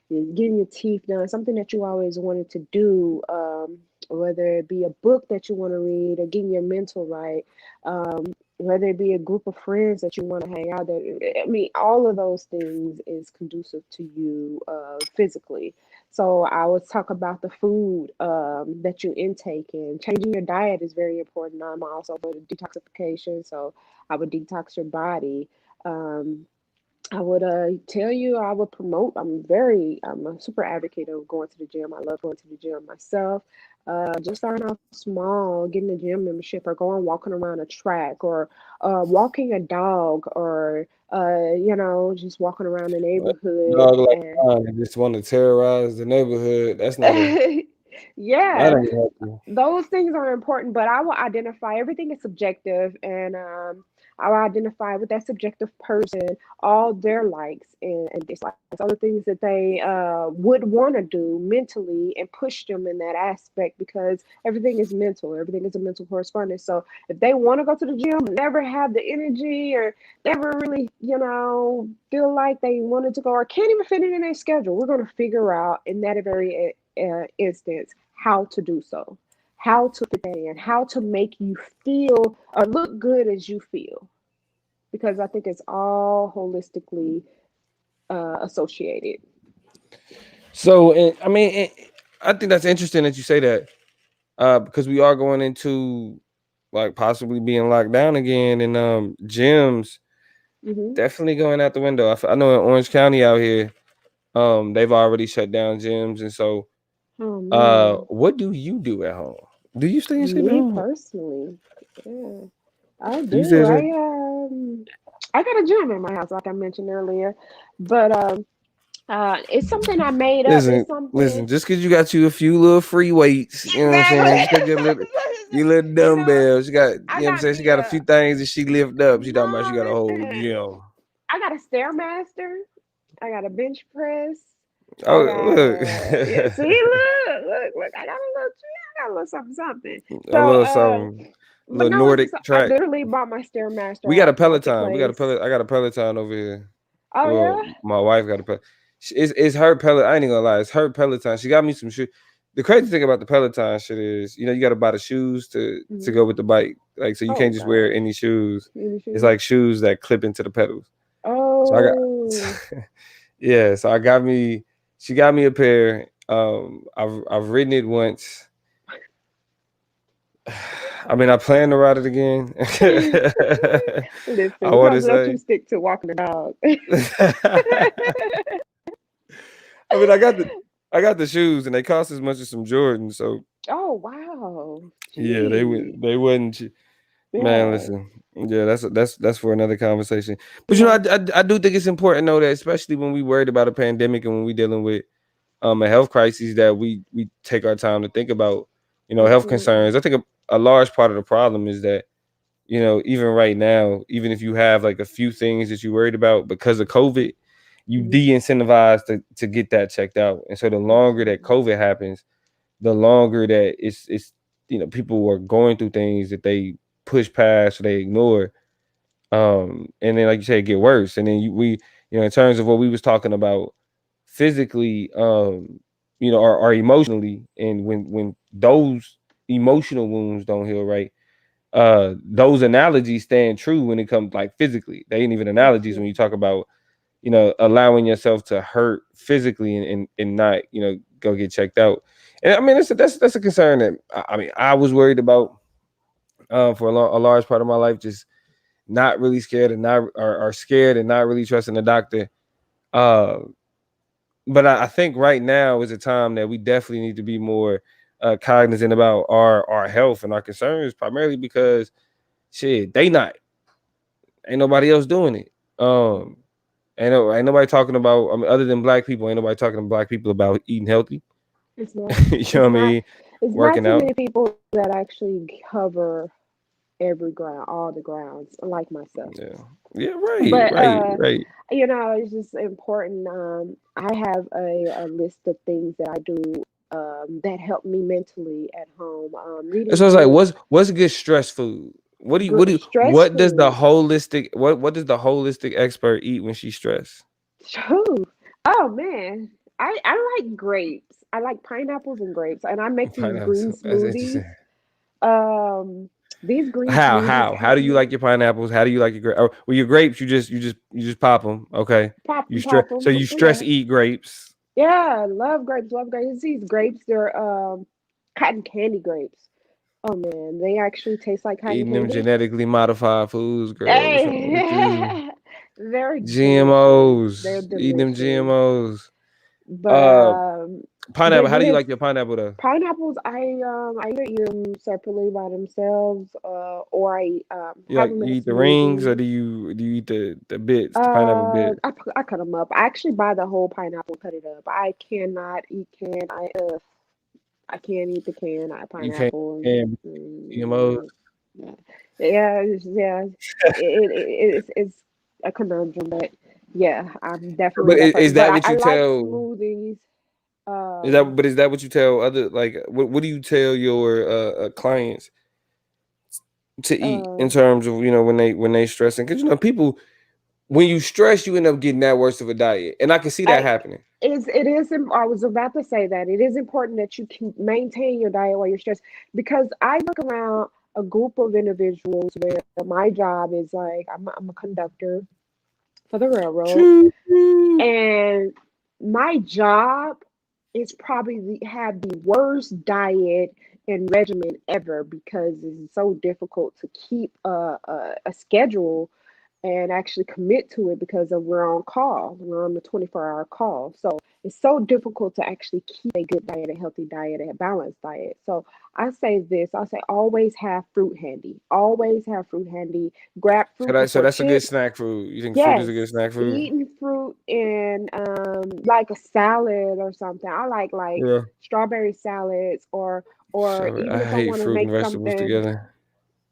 getting your teeth done, something that you always wanted to do, whether it be a book that you want to read or getting your mental right. Whether it be a group of friends that you want to hang out that I mean all of those things is conducive to you physically. So I would talk about the food that you intake and changing your diet is very important. I'm also for detoxification, so I would detox your body. um, I would tell you, I would promote. I'm a super advocate of going to the gym. I love going to the gym myself. Just starting off small, getting a gym membership, or going walking around a track, or walking a dog, or just walking around the neighborhood. Dog like And mine that just want to terrorize the neighborhood. That's not a that yeah, ain't healthy. those things are important, but I will identify everything is subjective, and I will identify with that subjective person all their likes and dislikes, all the things that they would want to do mentally, and push them in that aspect because everything is mental. Everything is a mental correspondence. So if they want to go to the gym, never have the energy or never really, feel like they wanted to go or can't even fit it in their schedule, we're going to figure out in that very instance how to do so, how to fit that in, how to make you feel or look good as you feel, because I think it's all holistically associated. So I mean, I think that's interesting that you say that because we are going into like possibly being locked down again, and gyms hmm definitely going out the window. I know in Orange County out here, they've already shut down gyms, and so Oh man, what do you do at home? Do you stay in shape at me home? personally, yeah, I Do you stay do. in shape? I got a gym in my house, like I mentioned earlier, but it's something I made up. Listen, It's something listen. Just because you got you a few little free weights, you know what I'm saying? Just because exactly. you little you know, dumbbells, you got, I you know what I'm got saying? She me got a a few things that she lift up. She talking about she no. got a whole Listen, gym. I got a stairmaster. I got a bench press. I Oh, got look, a yeah. See, look. I got a little, I got a little something, something. a So, little something, but little no, it's just Nordic I track. literally bought my We stairmaster got a off Peloton. We got a marketplace. Peloton. I got a Peloton over here. Oh Well, yeah. my wife got a Peloton. It's her Peloton. I ain't gonna lie. It's her Peloton. She got me some shoes. The crazy thing about the Peloton shit is, you got to buy the shoes to hmm go with the bike. Like, so you Oh can't just wear gosh. any shoes. Any It's shoes? like shoes that clip into the pedals. So I Oh. got, yeah. So I got me. She got me a pair. I've ridden it once. I mean, I plan to ride it again. Listen, I we're want to gonna let say. you stick to walking the dog. I mean, I got the shoes and they cost as much as some Jordans. So Oh wow. yeah, Gee. they wasn't man. Yeah. Listen, yeah, that's for another conversation. But Yeah. I do think it's important though that especially when we worried about a pandemic and when we dealing with a health crisis that we take our time to think about health Absolutely. concerns. I think a large part of the problem is that even right now, even if you have like a few things that you're worried about because of COVID, you Mhm. de-incentivized to get that checked out. And so the longer that Absolutely. COVID happens, the longer that it's people are going through things that they push past or they ignore. And then like you said, get worse. And then in terms of what we was talking about physically, or emotionally, and when those emotional wounds don't heal right, those analogies stand true when it comes like physically. They ain't even analogies when you Absolutely. talk about allowing yourself to hurt physically and not go get checked out. And I mean that's a concern that I mean I was worried about for a large part of my life, just not really scared and not are scared and not really trusting the doctor. uh but I think right now is a time that we definitely need to be more cognizant about our health and our concerns, primarily because shit, they not, ain't nobody else doing it. um ain't nobody talking about, I mean, other than black people, ain't nobody talking to black people about eating healthy. It's not. You know It's what I not. mean? It's not Working too out. many people that actually cover every ground, all the grounds, like myself. Yeah. Yeah, right, But right, right. it's just important. I have a list of things that I do that help me mentally at home. Reading So it's like, books, what's a good stress food? stress What does the food. holistic what does the holistic expert eat when she's stressed? Shoo. Oh man, I like grapes. I like pineapples and grapes, and I make these Pineapple. green That's smoothies. interesting. Um, these green How smoothies how help do you me like your pineapples? How do you like your grapes? Well, your grapes, you just pop them. Okay. pop You them, stress, pop so them. you stress Yeah, eat grapes. yeah. Love grapes, love grapes. These grapes, they're cotton candy grapes. Oh man, they actually taste like cotton Eating them candy. genetically modified foods, girl. What's wrong with you? Hey, they're delicious. They're GMOs. Eating them delicious. GMOs. But Uh, but pineapple. How do you yes, like your pineapple though? pineapples. I either eat them separately by themselves, or I have them in You a eat the rings, or smoothie. do you eat the bits, the pineapple bits? I cut them up. I actually buy the whole pineapple, cut it up. I cannot eat can. I can't eat the can. I You can't pineapple. and GMOs. No. Yeah, yeah, yeah. It's a conundrum, but yeah, I'm definitely But that is person. But that what I you like tell? smoothies. Is that what you tell other, like what do you tell your clients to eat in Uh, terms of when they stressing? Because people, when you stress, you end up getting that worse of a diet, and I can see that I happening. it is. I was about to say that it is important that you can maintain your diet while you're stressed because I look around a group of individuals where my job is like I'm a conductor for the railroad, Choo. and my job is probably have the worst diet and regimen ever because it's so difficult to keep a schedule and actually commit to it because of we're on call. We're on the 24-hour call. So it's so difficult to actually keep a good diet, a healthy diet, a balanced diet. So I say always have fruit handy. Always have fruit handy. Grab fruit So before that's a good chips. snack food. You think fruit is Yes, a good snack food? eating fruit in like a salad or something. I like Yeah. strawberry salads or So even I if I hate want to fruit and make vegetables something. together.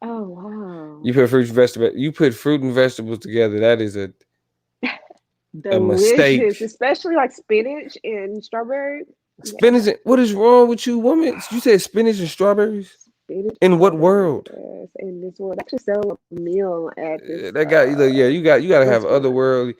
Oh wow. You put fruit and vegetables together. That is a Delicious, mistake. especially like spinach and strawberry. Yeah, Spinach. What is wrong with you, woman? You said spinach and strawberries. spinach In what strawberry. world? Yes, in this world, actually sell a meal at this That got you. Yeah, you got to have restaurant. otherworldly,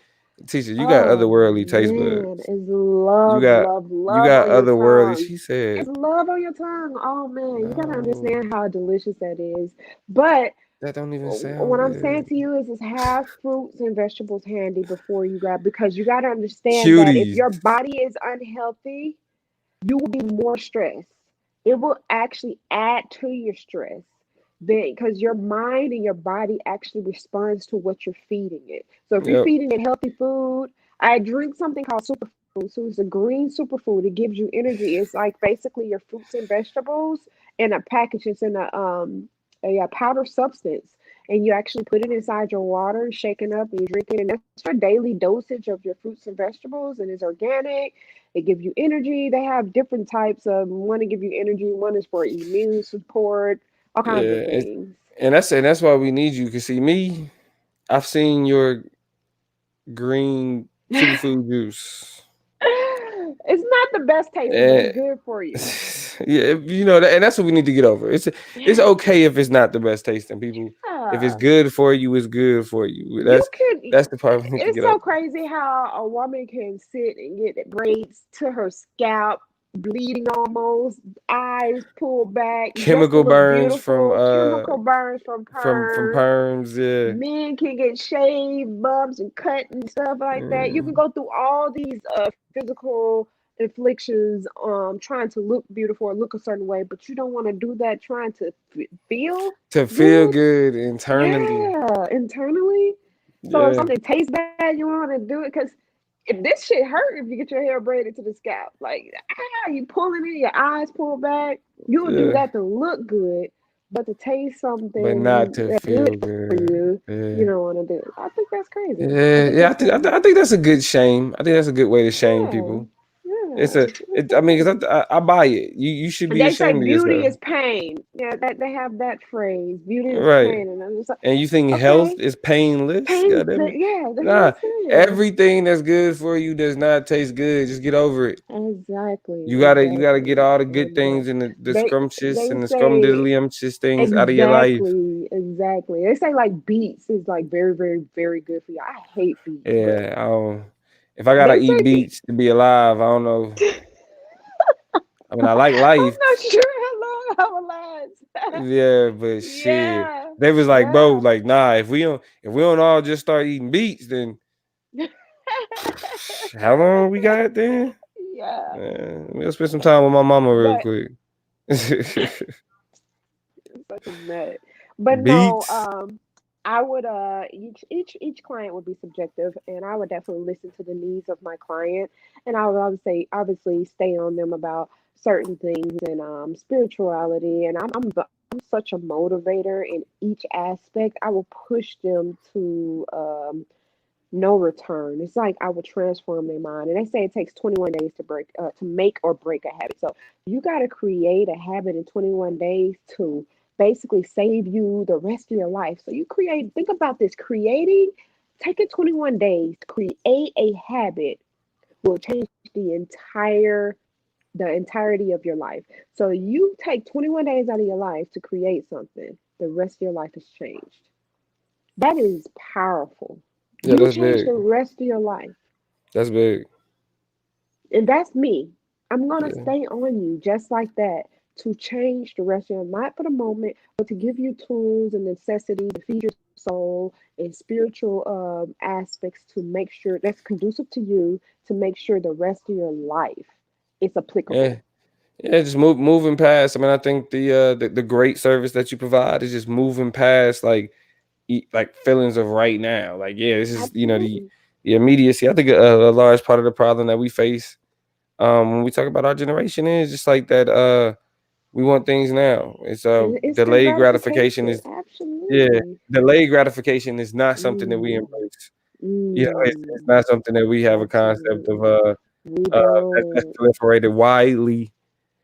teacher. You got Oh otherworldly taste man, buds. it's You love, got love, you love got on your otherworldly. tongue. She said, It's love on your tongue. Oh man, you gotta no, understand how delicious that is. But that don't even sound what I'm saying good. to you is have fruits and vegetables handy before you grab because you gotta understand that if Cuties. your body is unhealthy, you will be more stressed. It will actually add to your stress because your mind and your body actually responds to what you're feeding it. So if you're Yep. feeding it healthy food, I drink something called superfood. So it's a green superfood. It gives you energy. It's like basically your fruits and vegetables in a package. It's in a powder substance. And you actually put it inside your water, shaken up, and you drink it. And that's your daily dosage of your fruits and vegetables. And it's organic. They give you energy. They have different types of one to give you energy, one is for immune support. all kinds of Yeah, things. and that's why we need you. Cause see me, I've seen your green superfood juice. It's not the best tasting, but it's And good for you. yeah, you know, and that's what we need to get over. It's okay if it's not the best tasting, people. If it's Yeah. good for you, it's good for you. You can. That's the part we need to It's get so over. crazy how a woman can sit and get braids to her scalp, bleeding almost, eyes pulled back just to Chemical look burns beautiful, chemical burns from from perm. perms, yeah. Men can get shaved, bumps, and cut and stuff like that. You can Mm. go through all these physical inflictions, trying to look beautiful or look a certain way, but you don't want to do that trying to feel To feel good. good internally. Yeah, internally. So if Yeah, something tastes bad, you want to do it because if this shit hurt if you get your hair braided to the scalp. Like, you pulling in, your eyes pulled back. You'll do yeah. that to look good, but to taste But not something to that's good feel for good. you, you Yeah. don't want to do it. I think that's crazy. I Yeah, think yeah. that's crazy. I think that's a good shame. I think that's a good way to shame Yeah, people. It's yeah. a. I mean, because I buy it. You should be They say ashamed of beauty yourself, is pain. Yeah, that they have that phrase. Beauty is right? pain, and I'm just like, And you think health okay, is painless? pain. God damn it. Yeah, that's what Nah, I'm saying. everything that's good for you does not taste good. Just get over it. Exactly, You gotta get exactly, all the good things exactly. and the They scrumptious they and the say scrumdiddlyumptious things out of your life. exactly, exactly. They say like beets is like very, very, very good for you. I hate beets, but Yeah, I don't, if I gotta they eat say beets to be alive, I don't know. I mean, I like I'm life. not sure how long I will last. Yeah, but shit. Yeah, They was like, bro, yeah. like, nah, if we don't all just start eating beets, then how long we got then? Yeah, We'll spend some time with my mama real but quick. such a nut. But no, Beets. I would each client would be subjective, and I would definitely listen to the needs of my client, and I would obviously stay on them about certain things and spirituality, and I'm such a motivator in each aspect. I will push them to no return. It's like I would transform their mind. And they say it takes 21 days to make or break a habit. So you got to create a habit in 21 days to basically save you the rest of your life. So think about this, taking 21 days to create a habit will change the entirety of your life. So you take 21 days out of your life to create something, the rest of your life has changed. That is powerful. Yeah, You that's change big. the rest of your life. That's big. And that's me. I'm going to Yeah. stay on you just like that to change the rest of your life, not for the moment, but to give you tools and necessities to feed your soul and spiritual aspects to make sure that's conducive to you to make sure the rest of your life is Yeah. applicable. Yeah, just moving past. I mean, I think the great service that you provide is just moving past like feelings of right now. Like, yeah, this is Absolutely. the immediacy. I think a large part of the problem that we face when we talk about our generation is just like that. We want things now. It's And instant delayed gratification gratification. is yeah, Absolutely. delayed gratification is not something that we Mm, embrace. It's mm, not something that we have a concept of absolutely. We that's don't. proliferated widely.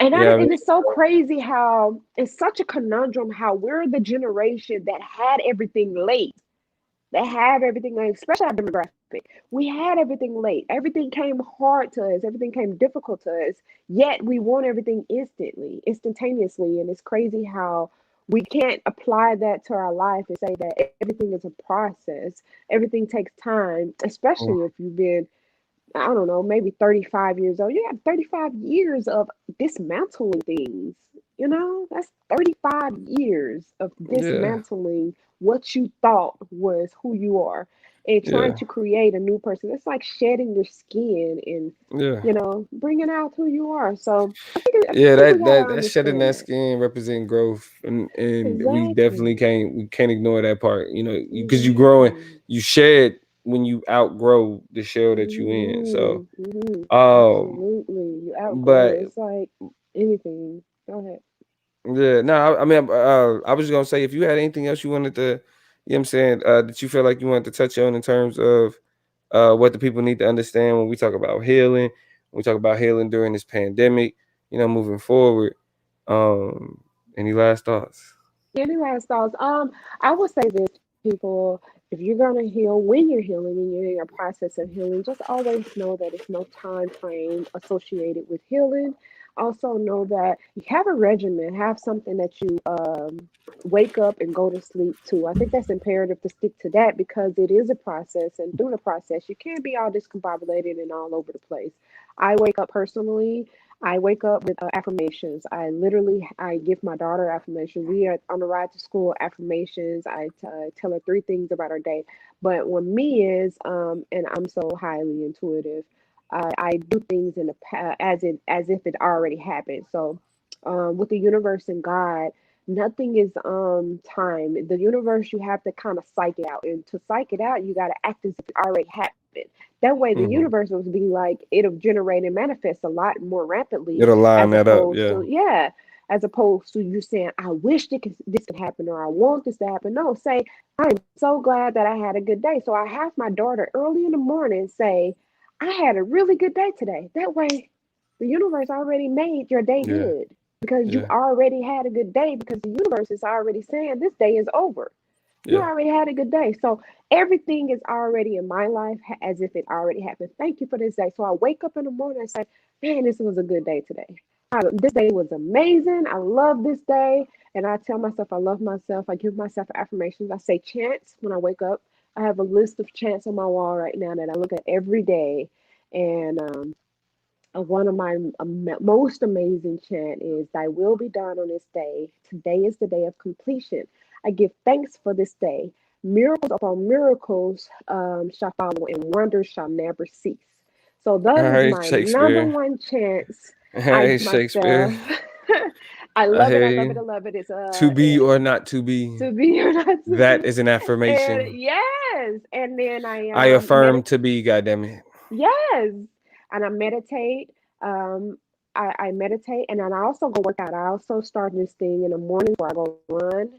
You know what I And mean? it's so crazy how it's such a conundrum how we're the generation that had everything late. That have everything late, especially our demographic. We had everything late. Everything came hard to us. Everything came difficult to us. Yet we want everything instantaneously. And it's crazy how we can't apply that to our life and say that everything is a process. Everything takes time, Mm, especially if you've been I don't know, maybe 35 years old. You have 35 years of dismantling things. That's 35 years of yeah, dismantling what you thought was who you are and trying yeah, to create a new person. It's like shedding your skin and, yeah. bringing out who you are. So I Yeah, think we that got to that that shedding understand that that. skin represent growth, and Exactly. we can't ignore that part. Because you growing, Exactly. you shed when you outgrow the shell that you in. So, um, Absolutely. You outgrow but it. It's like anything. Go ahead. yeah, no, I mean, I was just gonna say if you had anything else you wanted to, what I'm saying, that you feel like you wanted to touch on in terms of what the people need to understand when we talk about healing, when we talk about healing during this pandemic, moving forward. Um, any last thoughts? Any last thoughts? I would say this, people, if you're gonna heal, when you're healing and you're in your process of healing, just always know that it's no time frame associated with healing. Also know that you have a regimen, have something that you wake up and go to sleep to. I think that's imperative to stick to that because it is a process, and through the process, you can't be all discombobulated and all over the place. I wake up personally. I wake up with affirmations. I give my daughter affirmations. We are on the ride to school affirmations. Tell her three things about her day. But when me is, and I'm so highly intuitive, I do things in the past as if it already happened. So, with the universe and God, nothing is time. The universe, you have to kind of psych it out, and to psych it out, you got to act as if it already happened. That way, the Mhm. universe will be like it'll generate and manifest a lot more rapidly, It'll line as that up. opposed Yeah. to as opposed to you saying, "I wish this could happen," or "I want this to happen." No, say, "I'm so glad that I had a good day." So I have my daughter early in the morning say, "I had a really good day today." That way, the universe already made your day Yeah. good because you Yeah. already had a good day because the universe is already saying this day is over. You Yeah. already had a good day. So everything is already in my life as if it already happened. Thank you for this day. So I wake up in the morning and say, man, this was a good day today. This day was amazing. I love this day. And I tell myself I love myself. I give myself affirmations. I say chants when I wake up. I have a list of chants on my wall right now that I look at every day. And one of my most amazing chant is "Thy will be done on this day. Today is the day of completion. I give thanks for this day. Miracles upon miracles shall follow, and wonders shall never cease." So that All is right, my number Shakespeare. one chance. All I right, give Shakespeare. myself. I I love it. hear I love it. I you. love it. It's To be or not to be, to be or not to that be, is an and affirmation. yes, and then I I affirm meditate. to be. Goddamn it. Yes. And I meditate. Um, I meditate and then I also go work out. I also start this thing in the morning where I go run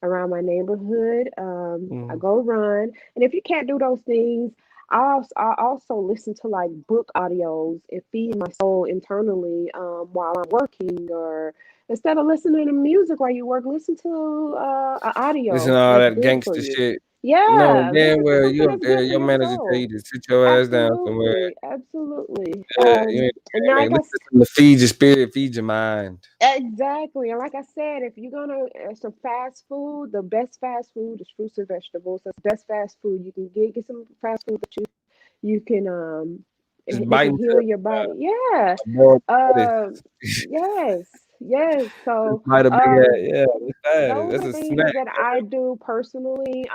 around my neighborhood. I Mm. go run. And if you can't do those things, I also listen to like book audios and feed my soul internally while I'm working, or instead of listening to music while you work, listen to an Listen to audio all that's that good for gangster you. shit. Knowing Yeah, damn listen to well something you up that's there, good for your your manager tell you soul. to sit your ass down somewhere. Absolutely, absolutely. Yeah, you ain't And ain't like listen to something to feed your spirit, feed your mind. exactly, and like I said, if you're gonna some fast food, the best fast food is fruits and vegetables. That's the best fast food you can get. Get some fast food that you can Just that bite can into heal your body. Yeah. a boiled lettuce. Um. Yes. Yes. Just So bite a big ass. um. Yeah, it's fast. Those That's are a things snack. that I do personally.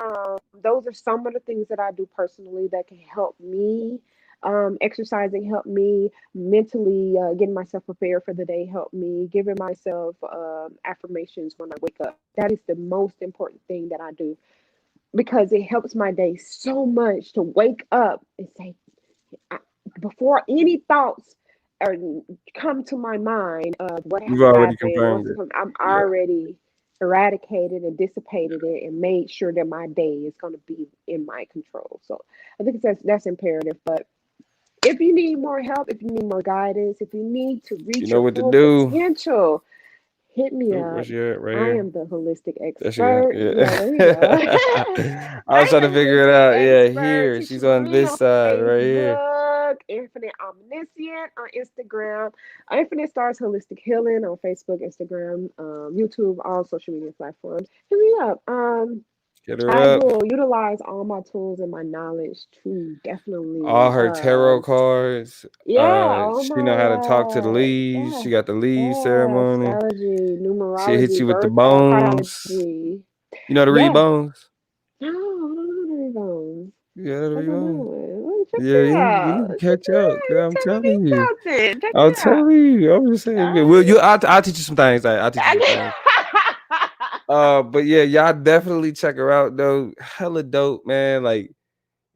Those are some of the things that I do personally that can help me. Exercising help me mentally, getting myself prepared for the day help me, giving myself affirmations when I wake up. That is the most important thing that I do because it helps my day so much to wake up and say, I, before any thoughts or come to my mind of what You've has already happened, confirmed it. I'm Yeah. already eradicated and dissipated it and made sure that my day is going to be in my control. So I think that's imperative. But if you need more help, if you need more guidance, if you need to You reach know your what to full do. potential, hit me Oop, up. where's your at? Right I here. am the holistic There she go. expert. Yeah, there we go. Yeah. I was I trying to am the figure it holistic out. Yeah, expert. here. She's Teaching on me this on side right here. Facebook, Infinite Omniscient on Instagram, Infinite Stars Holistic Healing on Facebook, Instagram, YouTube, all social media platforms. Hit me up. Get her I up. will utilize all my tools and my knowledge to All definitely, her tarot cards. yeah, all She know how to talk to the my, leaves. She yeah, got the lead yeah, ceremony. astrology, She hit numerology, you with the birth, bones. cardiology. You know how to read Yes. bones? No, I don't know the bones. You know how to What read am I bones? doing? Well, check Yeah, me you out. need to Check catch me up. out. Girl, You I'm telling me telling you. something. Check me I'm out. telling you. I'm just saying. Well, I'll teach you some things. I'll teach you some things. But yeah, y'all definitely check her out though. Hella dope, man. Like,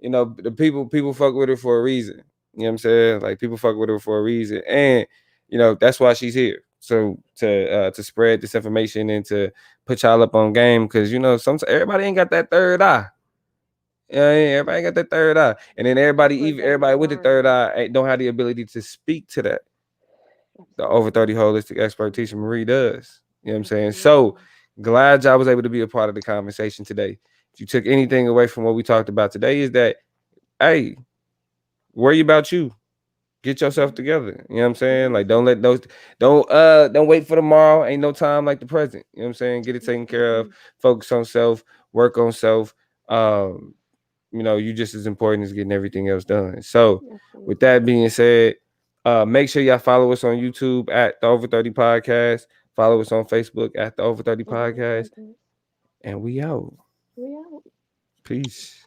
the people fuck with her for a reason. You know what I'm saying? Like, people fuck with her for a reason. And that's why she's here. So to spread this information and to put y'all up on game, because sometimes everybody ain't got that third eye. Yeah, everybody ain't got that third eye. And then We're everybody with the third definitely eye don't have the ability to speak to that. The over absolutely, 30 holistic expert teacher Marie does. You know what I'm saying? So absolutely. Glad y'all was able to be a part of the conversation today. If you took anything away from what we talked about today, is that, hey, worry about you. Get yourself together. You know what I'm saying? Like, don't let those, don't wait for tomorrow. Ain't no time like the present. You know what I'm saying? Get it taken care of. Focus on self. Work on self. Um, you just as important as getting everything else done. So, with Absolutely. that being said, make sure y'all follow us on YouTube at the Over 30 Podcast. Follow us on Facebook at the Over 30 Over the Podcast. podcast. And we out. We out. Peace.